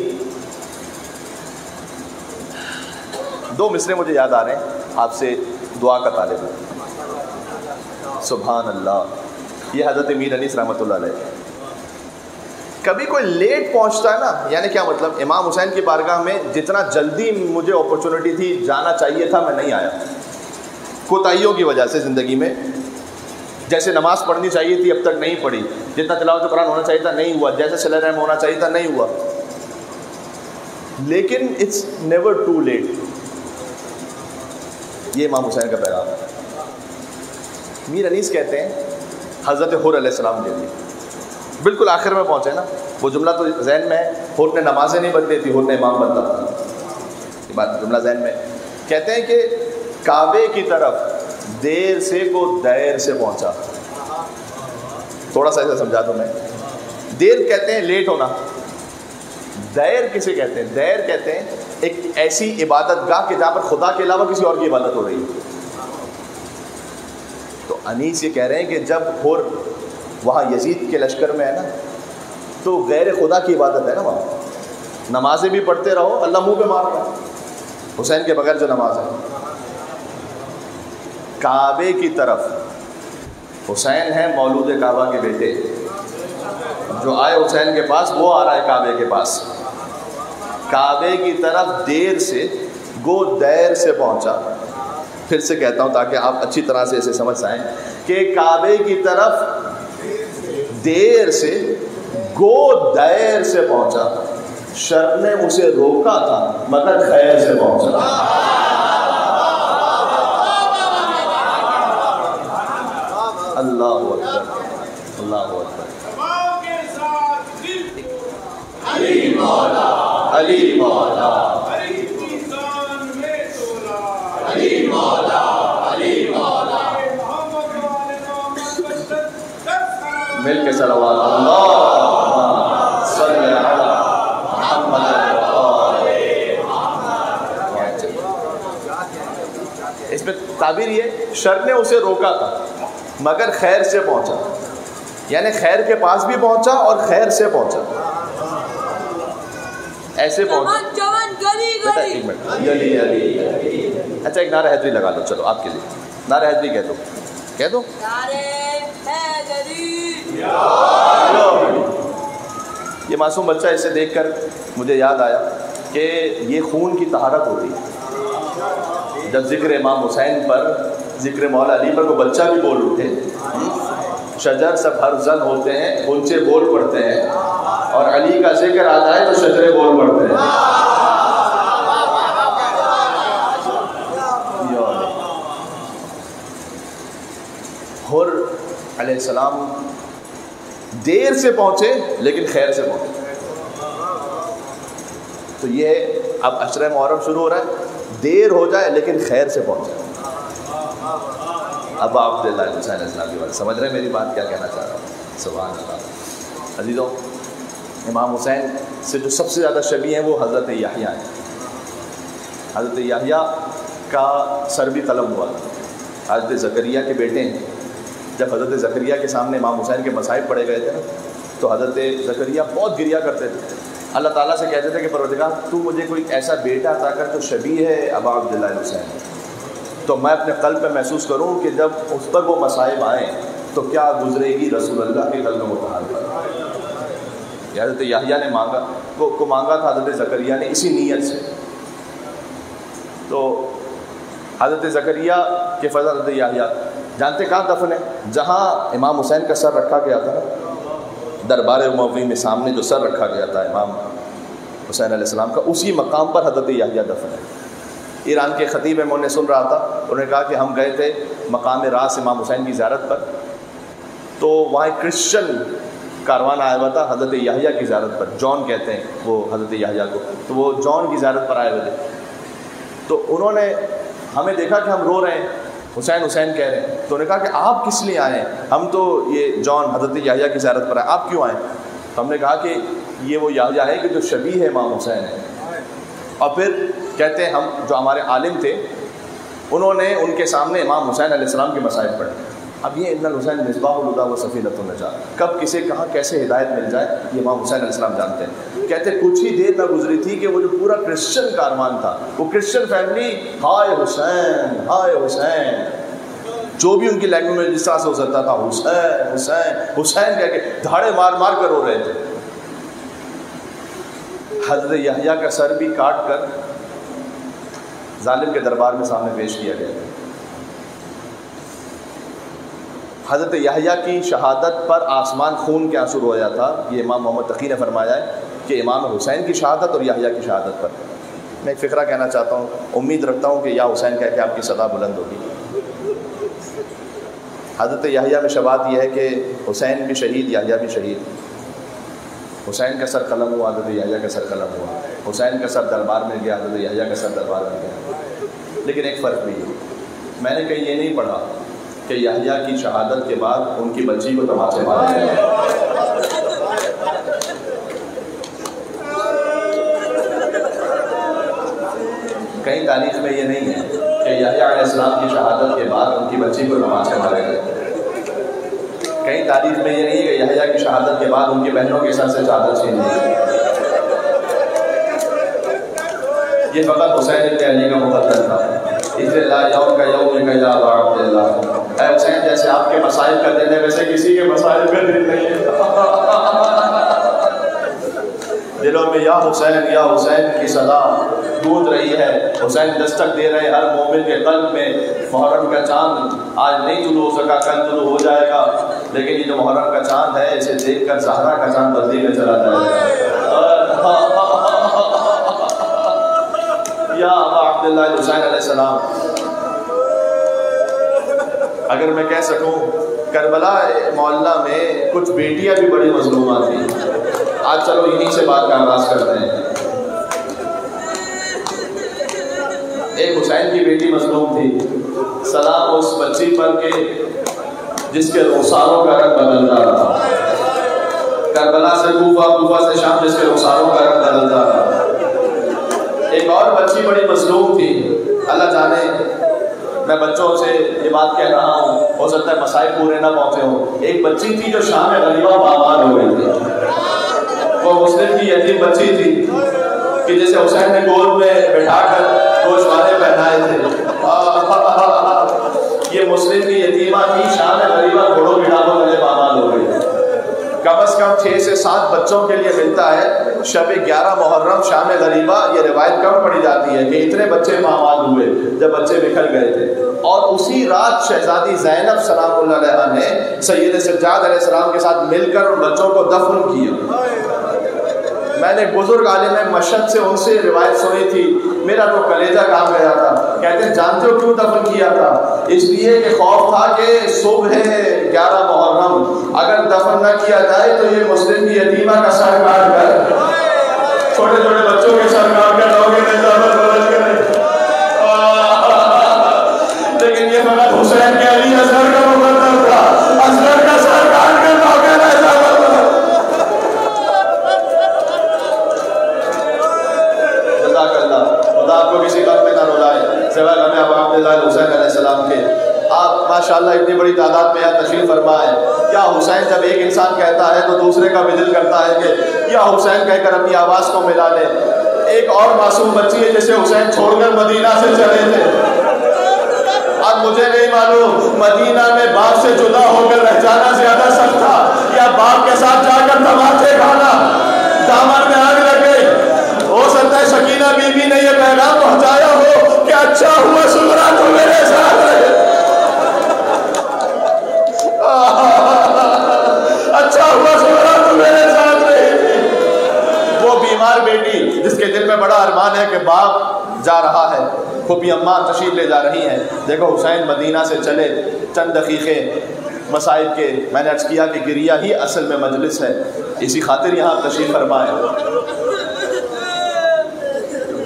2 مصرے مجھے یاد آ رہے ہیں آپ سے دعا کا طالب ہے. سبحان اللہ. یہ حضرت میر انیس رحمۃ اللہ علیہ. کبھی کوئی لیٹ پہنچتا ہے نا, یعنی کیا مطلب, امام حسین کی بارگاہ میں جتنا جلدی مجھے اپرچونٹی تھی جانا چاہیے تھا, میں نہیں آیا کوتاہیوں کی وجہ سے زندگی میں. جیسے نماز پڑھنی چاہیے تھی اب تک نہیں پڑھی، جتنا تلاوت قرآن ہونا چاہیے تھا نہیں ہوا، جیسے صلہ رحم ہونا چاہیے تھا نہیں ہوا. لیکن اٹس نیور ٹو لیٹ. یہ امام حسین کا پیغام ہے. میر انیس کہتے ہیں حضرت حر علیہ السلام کے لیے بالکل آخر میں پہنچے نا، وہ جملہ تو ذہن میں ہے، حر نے نمازیں نہیں بنتی تھی، حر نے امام بنتا تھا. یہ بات جملہ ذہن میں کہتے ہیں کہ کعبے کی طرف دیر سے کو دیر سے پہنچا. تھوڑا سا ایسا سمجھا دوں میں. دیر کہتے ہیں لیٹ ہونا، دیر کسے کہتے ہیں؟ دیر کہتے ہیں ایک ایسی عبادت گاہ کہ جہاں پر خدا کے علاوہ کسی اور کی عبادت ہو رہی ہے. تو انیس یہ کہہ رہے ہیں کہ جب حر وہاں یزید کے لشکر میں ہے نا تو غیر خدا کی عبادت ہے نا وہاں. نمازیں بھی پڑھتے رہو، اللہ منہ پہ مار رہا ہے. حسین کے بغیر جو نماز ہے. کعبے کی طرف حسین ہے مولود کعبہ کے بیٹے، جو آئے حسین کے پاس وہ آ رہا ہے کعبے کے پاس. کعبے کی طرف دیر سے گو دیر سے پہنچا. پھر سے کہتا ہوں تاکہ آپ اچھی طرح سے اسے سمجھ سائیں کہ کعبے کی طرف دیر سے گو دیر سے پہنچا. شر نے اسے روکا تھا مگر خیر سے پہنچا. اللہ اکبر، اللہ اکبر. علی مولا، علی مولا، علی مولا، علی مولا. مل کے صلوات اللہ صلی علی محمد. اس میں تعبیر یہ شر نے اسے روکا تھا مگر خیر سے پہنچا، یعنی خیر کے پاس بھی پہنچا اور خیر سے پہنچا. ایسے پہنچا. ایک منٹ. گلی گلی. اچھا ایک نعرہ حیدری لگا لو، چلو آپ کے لیے نعرہ حیدری کہہ دو، کہہ دو. یہ معصوم بچہ اسے دیکھ کر مجھے یاد آیا کہ یہ خون کی طہارت ہوتی ہے. جب ذکر امام حسین پر، ذکر مولا علی پر کوئی بچہ بھی بول اٹھے، شجر سب ہر زن ہوتے ہیں، اونچے بول پڑتے ہیں، اور علی کا ذکر آتا ہے تو شجرے بول پڑتے ہیں. حر علیہ السلام دیر سے پہنچے لیکن خیر سے پہنچے. تو یہ اب عشرہ محرم شروع ہو رہا ہے، دیر ہو جائے لیکن خیر سے پہنچے. اب آپ حسین علیہ السلام کی بات سمجھ رہے ہیں میری بات کیا کہنا چاہ رہا ہوں؟ سبحان اللہ. عزیزوں، امام حسین سے جو سب سے زیادہ شبیہ ہیں وہ حضرت یحییٰ ہیں. حضرت یحییٰ کا سر بھی قلم ہوا. حضرت زکریا کے بیٹے ہیں. جب حضرت زکریا کے سامنے امام حسین کے مصائب پڑے گئے تھے نا تو حضرت زکریا بہت گریا کرتے تھے. اللہ تعالیٰ سے کہتے تھے کہ پروردگار تو مجھے کوئی ایسا بیٹا عطا کر جو شبیہ ہے ابا عبداللہ حسین، تو میں اپنے قلب میں محسوس کروں کہ جب اس پر وہ مصائب آئیں تو کیا گزرے گی رسول اللہ کے قلب مطہر پر. حضرت یحییٰ نے مانگا تھا حضرت زکریا نے اسی نیت سے. تو حضرت زکریا کے فضل حضرت یحییٰ جانتے کہاں دفن ہے؟ جہاں امام حسین کا سر رکھا گیا تھا، دربار اموی میں سامنے جو سر رکھا گیا تھا امام حسین علیہ السلام کا، اسی مقام پر حضرت یحییٰ دفن ہے. ایران کے خطیب میں انہیں سن رہا تھا، انہوں نے کہا کہ ہم گئے تھے مقام راس امام حسین کی زیارت پر، تو وہاں ایک کرسچن کاروان آیا ہوا تھا حضرت یحییٰ کی زیارت پر. جان کہتے ہیں وہ حضرت یحییٰ کو، تو وہ جان کی زیارت پر آئے ہوئے تھے. تو انہوں نے ہمیں دیکھا کہ ہم رو رہے ہیں، حسین حسین کہہ رہے ہیں، تو انہوں نے کہا کہ آپ کس لیے آئے ہیں؟ ہم تو یہ جان حضرت یحییٰ کی زیارت پر آئے، آپ کیوں آئے؟ ہم نے کہا کہ یہ وہ یحییٰ ہے کہ جو شبیہ ہے امام حسین ہے. اور پھر کہتے ہیں ہم جو ہمارے عالم تھے انہوں نے ان کے سامنے امام حسین علیہ السلام کے مصائب پڑھے. اب یہ ان الحسین مصباح الہدیٰ و سفینۃ النجاۃ، کب کسے کہاں کیسے ہدایت مل جائے یہ امام حسین علیہ السلام جانتے ہیں. کہتے کچھ ہی دیر نہ گزری تھی کہ وہ جو پورا کرسچن کاروان تھا، وہ کرسچن فیملی ہائے حسین ہائے حسین، جو بھی ان کی لینگویج میں جس طرح سے ہو سکتا تھا حسین حسین حسین کہہ کے دھاڑے مار مار کر رو رہے تھے. حضرت یحییٰ کا سر بھی کاٹ کر ظالم کے دربار میں سامنے پیش کیا گیا. حضرت یحییٰ کی شہادت پر آسمان خون کے آنسو رویا تھا. یہ امام محمد تقی نے فرمایا ہے کہ امام حسین کی شہادت اور یحییٰ کی شہادت پر. میں ایک فقرہ کہنا چاہتا ہوں, امید رکھتا ہوں کہ یا حسین کہہ کے آپ کی صدا بلند ہوگی. حضرت یحییٰ میں شبات یہ ہے کہ حسین بھی شہید, یحییٰ بھی شہید. حسین کا سر قلم ہوا, حضرت یحییٰ کا سر قلم ہوا. حسین کا سر دربار میں گیا, حضرت یحییٰ کا سر دربار میں گیا. لیکن ایک فرق بھی ہے, میں نے کہیں یہ نہیں پڑھا کہ یحییٰ کی شہادت کے بعد ان کی بچی کو تماچے مارے گئے. کہیں تاریخ میں یہ نہیں ہے کہ یحییٰ علیہ السلام کی شہادت کے بعد ان کی بچی کو تماچے مارے گئے. کہیں تاریخ میں یہ نہیں ہے کہ یحییٰ کی شہادت کے بعد ان کی بہنوں کے سر سے چادر چھین لی. یہ فقط حسین ابن علی کا مقدر تھا. اذ لا یوم کا یوم کا یا ابا عبداللہ, اے حسین جیسے آپ کے مسائل کا دن ہے ویسے کسی کے مسائل کا دن نہیں ہے. دلوں میں یا حسین کی صدا گونج رہی ہے. حسین دستک دے رہے ہر مومن کے قلب میں. محرم کا چاند آج نہیں طلوع ہو سکا, کل طلوع ہو جائے گا, لیکن یہ جو محرم کا چاند ہے اسے دیکھ کر زہرا کا چاند بدلی میں چلا جائے گا. یا ابا عبداللہ حسین علیہ السلام. اگر میں کہہ سکوں کربلا محلہ میں کچھ بیٹیاں بھی بڑی مظلومہ تھیں. آج چلو انہی سے بات کا آغاز کرتے ہیں. ایک حسین کی بیٹی مظلوم تھی. سلام اس بچی پر کہ جس کے رخساروں کا رنگ بدلتا رہا. کربلا سے کوفہ, کوفہ سے شام, جس کے رخساروں کا رنگ بدلتا رہا. ایک اور بچی بڑی مظلوم تھی. اللہ جانے میں بچوں سے یہ بات کہہ رہا ہوں, ہو سکتا ہے مسائل پورے نہ پہنچے ہوں. ایک بچی تھی جو شام غریبہ بامار ہو گئی تھی. وہ مسلم کی یتیم بچی تھی کہ جسے حسین نے گود میں بٹھا کر گوشوارے پہنائے تھے. یہ مسلم کی یتیمہ تھی, شام غریبہ گھوڑوں بڑھاووں تلے بامار ہو گئی. کم از کم 6 سے 7 بچوں کے لیے ملتا ہے شب 11 محرم شام غریبہ. یہ روایت کم پڑی جاتی ہے کہ اتنے بچے مامال ہوئے جب بچے بکھر گئے تھے. اور اسی رات شہزادی زینب سلام اللہ علیہا نے سید سجاد علیہ السلام کے ساتھ مل کر ان بچوں کو دفن کیا. میں نے بزرگ عالم مشہد سے ان سے روایت سنی تھی, میرا تو کلیجہ کام گیا تھا. کہتے ہیں جانتے ہو کیوں دفن کیا تھا؟ اس لیے کہ خوف تھا کہ صبح 11 محرم اگر دفن نہ کیا جائے تو یہ مسلم کی یتیمہ کا سر کاٹ کر, چھوٹے چھوٹے بچوں کے سر کاٹ کر لوگے نہیں دفن بدل کے نہیں. لیکن یہ فقط حسین کے علی اصغر کا مقدر تھا. اصغر کا سر کاٹ کر لوگے نہیں دفن بدل. جزاک اللہ, خدا آپ کو کسی وقت میں نہ رلائے سوائے غم ابا عبداللہ حسین علیہ السلام کے. آپ ماشاءاللہ اتنی بڑی تعداد میں یہاں تشریف فرما ہے. کیا حسین جب ایک انسان کہتا ہے تو دوسرے کا بھی دل کرتا ہے کہ یا حسین کہہ کر اپنی آواز کو ملا لے. ایک اور معصوم بچی ہے جسے حسین چھوڑ کر مدینہ سے چلے تھے. اب مجھے نہیں معلوم مدینہ میں باپ سے جدا ہو کر رہ جانا زیادہ سخت تھا یا باپ کے ساتھ جا کر تماچے کھانا. دامن میں آگ لگ گئی. ہو سکتا ہے سکینہ بی بی نے یہ پیغام پہنچایا ہو کہ اچھا ہوا سغرا تو میرے ساتھ رہے, اچھا ہوا سغرا تو میرے ساتھ رہے. وہ بیمار بیٹی جس کے دل میں بڑا ارمان ہے کہ باپ جا رہا ہے, پھوپھی اماں تشریف لے جا رہی ہیں. دیکھو حسین مدینہ سے چلے چند دقیقے مسائل کے. میں نے عرض کیا کہ گریہ ہی اصل میں مجلس ہے, اسی خاطر یہاں تشریف فرمائے.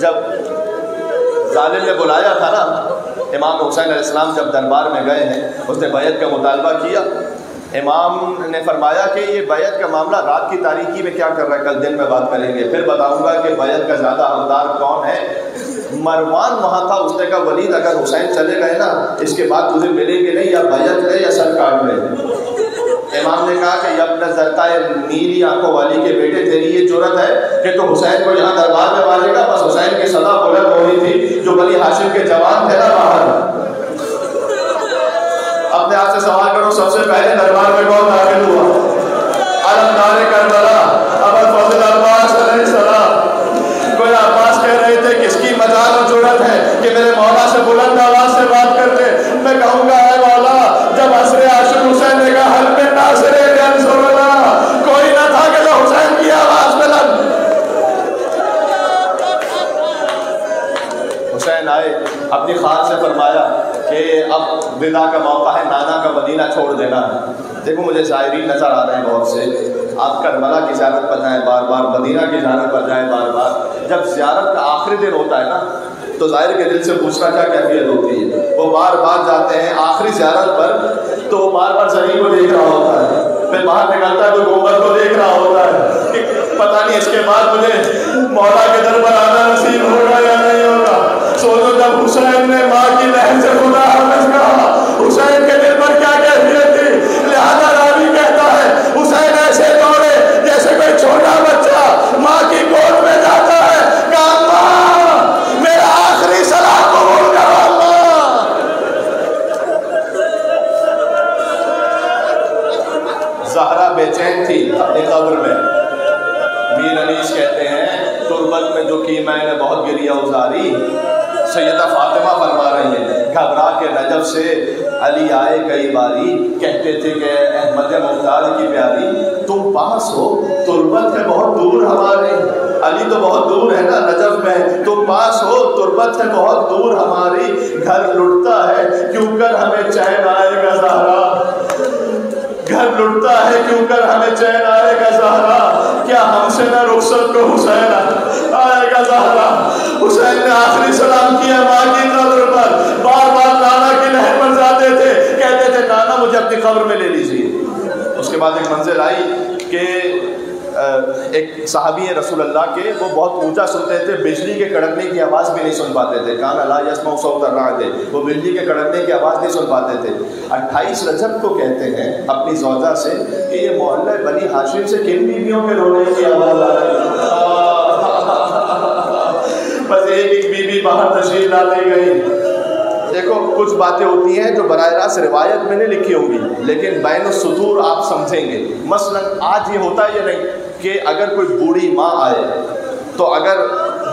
جب ظالم نے بلایا تھا نا, امام حسین علیہ السلام جب دربار میں گئے ہیں, اس نے بیعت کا مطالبہ کیا. امام نے فرمایا کہ یہ بیعت کا معاملہ رات کی تاریکی میں کیا کر رہا ہے, کل دن میں بات کریں گے, پھر بتاؤں گا کہ بیعت کا زیادہ حقدار کون ہے. مروان وہاں تھا, اس نے کہا ولید اگر حسین چلے گئے نا اس کے بعد تجھے ملیں گے نہیں, یا بیعت لے یا سر کاٹ لے. امام نے کہا کہ ابن زرقائے نیلی آنکھوں والی کے بیٹے تیری یہ جرت ہے کہ تو حسین کو یہاں دربار میں مارے گا. بس حسین کی صدا بلند ہو رہی تھی جو بنی ہاشم کے جوان تھے نا باہر. اپنے آپ سے سوال کرو سب سے پہلے دربار میں کون داخل ہوا؟ علمدار کربلا ابو الفضل عباس علیہ السلام. کوئی عباس کہہ رہے تھے کس کی مجال و جرت ہے کہ میرے مولا سے بلند آواز سے بات کر لے. میں کہوں گا اے مولا جب عصر عاشور حسین خال سے فرمایا کہ اب ودا کا موقع ہے، نانا کا مدینہ چھوڑ دینا ہے۔ دیکھو مجھے زائرین نظر آ رہے ہیں بہت سے، آپ کربلا کی زیارت پر جائیں بار بار، مدینہ کی زیارت پر جائیں بار بار۔ جب زیارت کا آخری دن ہوتا ہے نا تو ظاہر کے دل سے پوچھنا کیا کیفیت ہوتی ہے، وہ بار بار جاتے ہیں آخری زیارت پر تو وہ بار بار زمین کو دیکھ رہا ہوتا ہے، پھر باہر نکلتا ہے تو گنبد کو دیکھ رہا ہوتا ہے، پتہ نہیں اس کے بعد مجھے مولا کے در پر آنا نصیب ہوگا یا نہیں ہوگا۔ سوچو جب حسین نے ماں کی لہر سے خدا حافظ کہا، حسین کے دل پر کیا کیفیت تھی۔ لہذا راوی کہتا ہے حسین ایسے دوڑے جیسے کوئی چھوٹا بچہ ماں کی گود میں جاتا ہے، کہا ماں میرا آخری سلام قبول کرو ماں۔ زہرا بے چین تھی اپنی قبر میں، میر انیس کہتے ہیں تربت میں جو کی میں نے بہت گریہ ازاری، سیدہ فاطمہ فرما رہی ہیں گھبرا کے نجف سے علی آئے کئی باری، کہتے تھے کہ احمد مختار کی پیاری تم پاس ہو تربت ہے بہت دور ہمارے، علی تو بہت دور ہے نا نجف میں، تم پاس ہو تربت ہے بہت دور ہماری، گھر لٹتا ہے کیوں کر ہمیں چین آئے گا زہرا، گھر لٹتا ہے کیوں کر ہمیں چین آئے گا زہرا، کیا ہم سے نہ رخصت کو حسین آئے گا زہرا۔ حسین نے آخری سلام کیا ماں کی قبر پر، بار بار نانا کی لہر پر جاتے تھے، کہتے تھے نانا مجھے اپنی قبر میں لے لیجیے۔ اس کے بعد ایک منزل آئی کہ ایک صحابی رسول اللہ کے وہ بہت اونچا سنتے تھے، بجلی کے کڑکنے کی آواز بھی نہیں سن پاتے تھے، کان لا یسمع صوت الرعد، وہ بجلی کے کڑکنے کی آواز نہیں سن پاتے تھے۔ 28 رجب کو کہتے ہیں اپنی زوجہ سے کہ یہ محلہ بنی ہاشم سے کن بیویوں کے رونے کی آواز آ رہی ہے، بس ایک ایک بیوی باہر تشریف لاتی گئی۔ دیکھو کچھ باتیں ہوتی ہیں جو براہ راست روایت میں نہیں لکھی ہوں گی لیکن بین السطور آپ سمجھیں گے۔ مثلا آج یہ ہوتا ہے یا نہیں کہ اگر کوئی بوڑھی ماں آئے تو اگر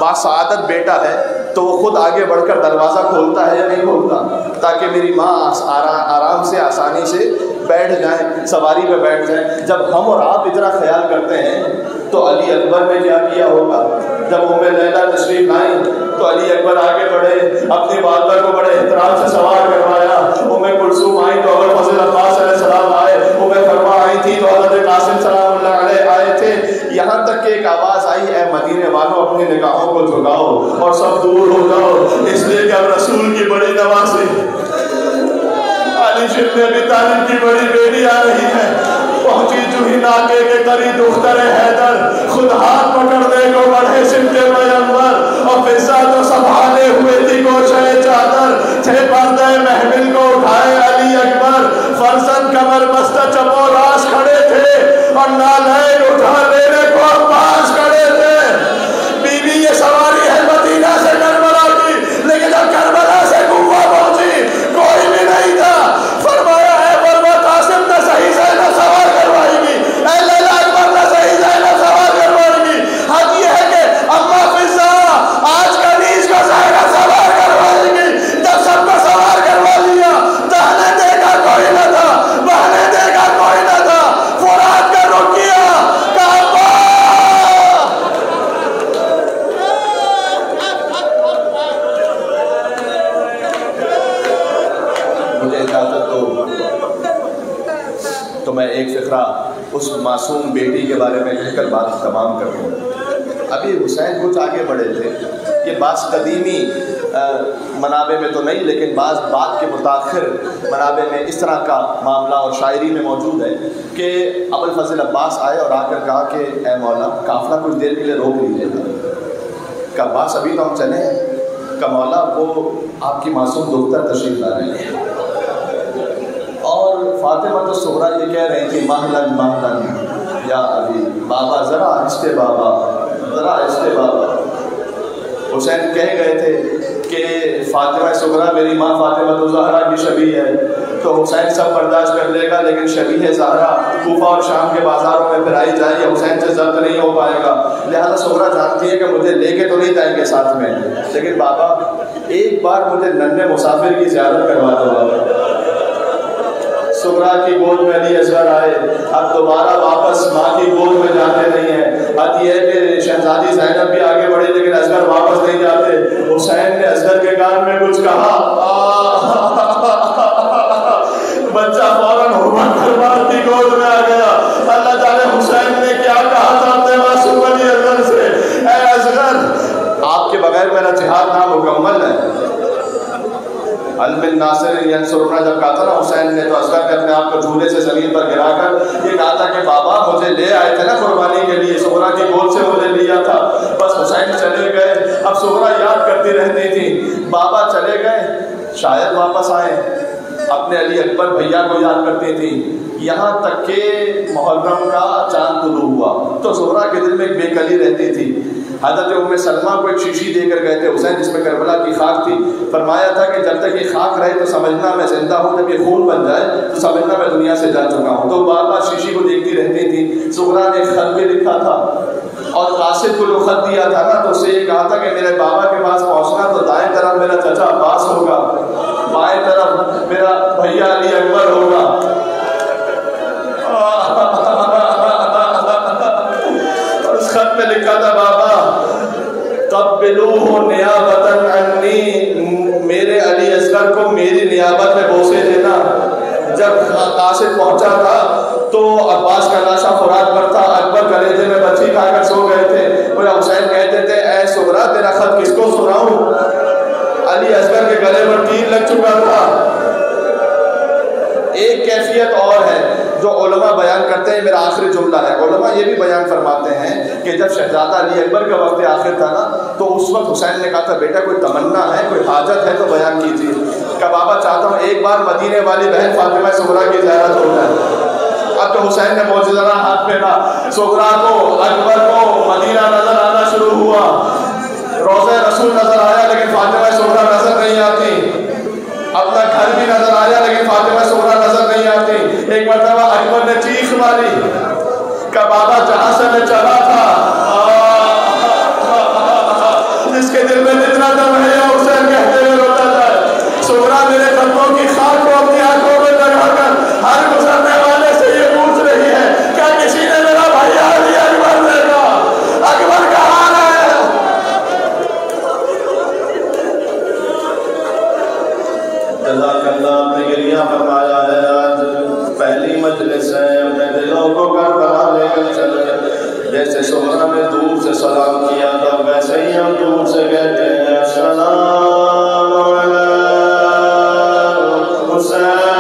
باسعادت بیٹا ہے تو وہ خود آگے بڑھ کر دروازہ کھولتا ہے یا نہیں کھولتا، تاکہ میری ماں آرام سے آسانی سے بیٹھ جائیں، سواری پہ بیٹھ جائیں۔ جب ہم اور آپ اتنا خیال کرتے ہیں تو علی اکبر نے کیا کیا ہوگا؟ جب ام لیلہ تشریف لائیں تو علی اکبر آگے بڑھے، اپنی والدہ کو بڑے احترام سے سوار کروایا۔ ام کلثوم آئی تو ابو الفضل عباس علیہ السلام آئے، ام فرما آئی تھی تو حضرت قاسم سلام اللہ علیہ آئے تھے، یہاں تک کہ ایک آواز آئی اے مدینے والوں اپنی نگاہوں کو جھکاؤ اور سب دور ہو جاؤ، اس لیے کہ اب رسول کی بڑی نوازی علی شبن ابی طالب کی بڑی بیٹی آ رہی ہے۔ پہنچی جو ہی ناکے کے قریب دختر حیدر، خود ہاتھ پکڑنے کو بڑھے سمت پیغمبر، اور فضا تو سنبھالے ہوئے تھی گوشہ چادر، تھے پردہ محمل کو اٹھائے علی اکبر، فرزند کمر بستہ چپو راس کھڑے تھے اور نالین اٹھا لینے کو عباس کھڑے تھے۔ بیوی یہ سواری ہے مدینہ سے کربلا کی، لیکن جب کربلا سے کوفہ پہنچی کوئی بھی نہیں تھا، فرمایا اے برما قاسم نہ صحیح زینب سوار کروائے گی، اے لیلا اکبر نہ صحیح زینب سوار کروائے گی، حق یہ ہے کہ اما فضا آج کنیز کو زینب سوار کروائے گی۔ جب سب کو سوار کروا لیا، دہنے دیکھا کوئی نہ تھا، بہنے دیکھا کوئی نہ تھا، فرات کا رخ کیا، کہا مجھے اجازت دو تو میں ایک فقرہ اس معصوم بیٹی کے بارے میں کہہ کر بات تمام کر دوں۔ ابھی حسین کچھ آگے بڑھے تھے، یہ بعض قدیمی منابع میں تو نہیں لیکن بعض بات کے متاخر منابع میں اس طرح کا معاملہ اور شاعری میں موجود ہے کہ ابو الفضل عباس آئے اور آ کر کہا کہ اے مولا قافلہ کچھ دیر کے لیے روک لیجیے گا، کہ عباس ابھی تو ہم چلے ہیں، کہ مولا وہ آپ کی معصوم دختر تشریف لا رہی ہے، اور فاطمہ تو صغریٰ یہ کہہ رہی تھی مہلن مہلن یا ابھی، بابا ذرا آہستہ بابا، ذرا آہستہ بابا۔ حسین کہہ گئے تھے کہ فاطمہ صغریٰ میری ماں فاطمہ تو زہرا کی شبیہ ہے، تو حسین سب برداشت کر لے گا لیکن شبیہ زہرا کوفہ اور شام کے بازاروں میں پھرائی جائے یا حسین سے ضبط نہیں ہو پائے گا، لہذا صغریٰ جانتی ہے کہ مجھے لے کے تو نہیں جائیں گے ساتھ میں، لیکن بابا ایک بار مجھے ننھے مسافر کی زیارت کروا دو بابا۔ صغریٰ کی گود میں علی اصغر آئے، اب دوبارہ واپس ماں کی گود میں جاتے نہیں ہیں، بات یہ ہے کہ شہزادی زینب بھی آگے بڑھی لیکن اصغر واپس نہیں جاتے. حسین نے اصغر کے کان میں کچھ کہا, بچہ فوراً ہمت کر مارتی گود میں آ گیا. اللہ تعالیٰ حسین نے کیا کہا تھا اپنے معصوم علی اصغر سے, اے اصغر آپ کے بغیر میرا جہاد نامکمل ہے. البن ناصر ینصرنا جب کہا تھا نا حسین نے, تو اصغر نے اپنے آپ کو جھولے سے زمین پر گرا کر یہ کہا تھا کہ بابا مجھے لے آئے تھے نا قربانی کے لیے, سغرا کی گود سے مجھے لیا تھا. بس حسین چلے گئے. اب سغرا یاد کرتی رہتی تھی, بابا چلے گئے شاید واپس آئے. اپنے علی اکبر بھیا کو یاد کرتی تھی. یہاں تک کہ محرم کا چاند طلوع ہوا تو سغرا کے دل میں ایک بے کلی رہتی تھی. حضرت ام سلمہ کو ایک شیشی دے کر گئے تھے حسین جس میں کربلا کی خاک تھی. فرمایا تھا کہ جب تک یہ خاک رہے تو سمجھنا میں زندہ ہوں, جب یہ خون بن جائے تو سمجھنا میں دنیا سے جا چکا ہوں. تو بار بار شیشی کو دیکھتی رہتی تھی. سغرا نے ایک خط بھی لکھا تھا اور قاصد کو جو خط دیا تھا نا, تو اسے یہ کہا تھا کہ میرے بابا کے پاس پہنچنا تو دائیں طرف میرا چچا عباس ہوگا, بائیں طرف میرا بھیا علی اکبر ہوگا. اس خط میں لکھا تھا, بابا قبلوہ نیابتاً عنی, میرے علی اصغر کو میری نیابت میں بوسے دینا. جب قاصد پہنچا تھا تو عباس کا لاشا فرات پر تھا, اکبر کلیجے میں بچی کھا کر سو گئے تھے. اور حسین کہتے تھے اے سغرا تیرا خط کس کو سناؤں. علی اصغر کے گلے پر تیر لگ چکا تھا. ایک کیفیت اور ہے جو علماء بیان کرتے ہیں, میرا آخری جملہ ہے. علماء یہ بھی بیان فرماتے ہیں کہ جب شہزادہ علی اکبر کا وقت آخر تھا نا, تو اس وقت حسین نے کہا تھا بیٹا کوئی تمنا ہے, کوئی حاجت ہے تو بیان کیجیے. کہ بابا چاہتا ہوں ایک بار مدینے والی بہن فاطمہ سغرا کی زیارت ہو جائے. اب تو حسین نے معجزانہ ہاتھ پھیرا, سغرا کو اکبر کو مدینہ نظر آنا شروع ہوا, روضہ رسول نظر آیا لیکن فاطمہ سغرا نظر نہیں آتی. اپنا گھر بھی نظر آیا لیکن فاطمہ سغرا نظر نہیں آتی. ایک مرتبہ اکبر نے چیخ ماری کہ بابا جہاں سے میں چلا تھا, جس کے دل میں جتنا دم ہے حسین کہتے ہوئے روتا جائے. سغرا میرے قدموں کی خاک کو اپنی آنکھوں میں لگا کر ہر گزرنے والے سے یہ پوچھ رہی ہے کیا کسی نے میرا بھائی علی اکبر دیکھا, اکبر کہاں ہے. جزاک اللہ. آپ نے گریہ فرمایا ہے, آج پہلی مجلس ہے, اپنے دلوں کو کربلا لے کر چلے. جیسے سغرا نے دور سے سلام کیا تھا ویسے ہی ہم دور سے کہتے ہیں السلام علیکم حسین.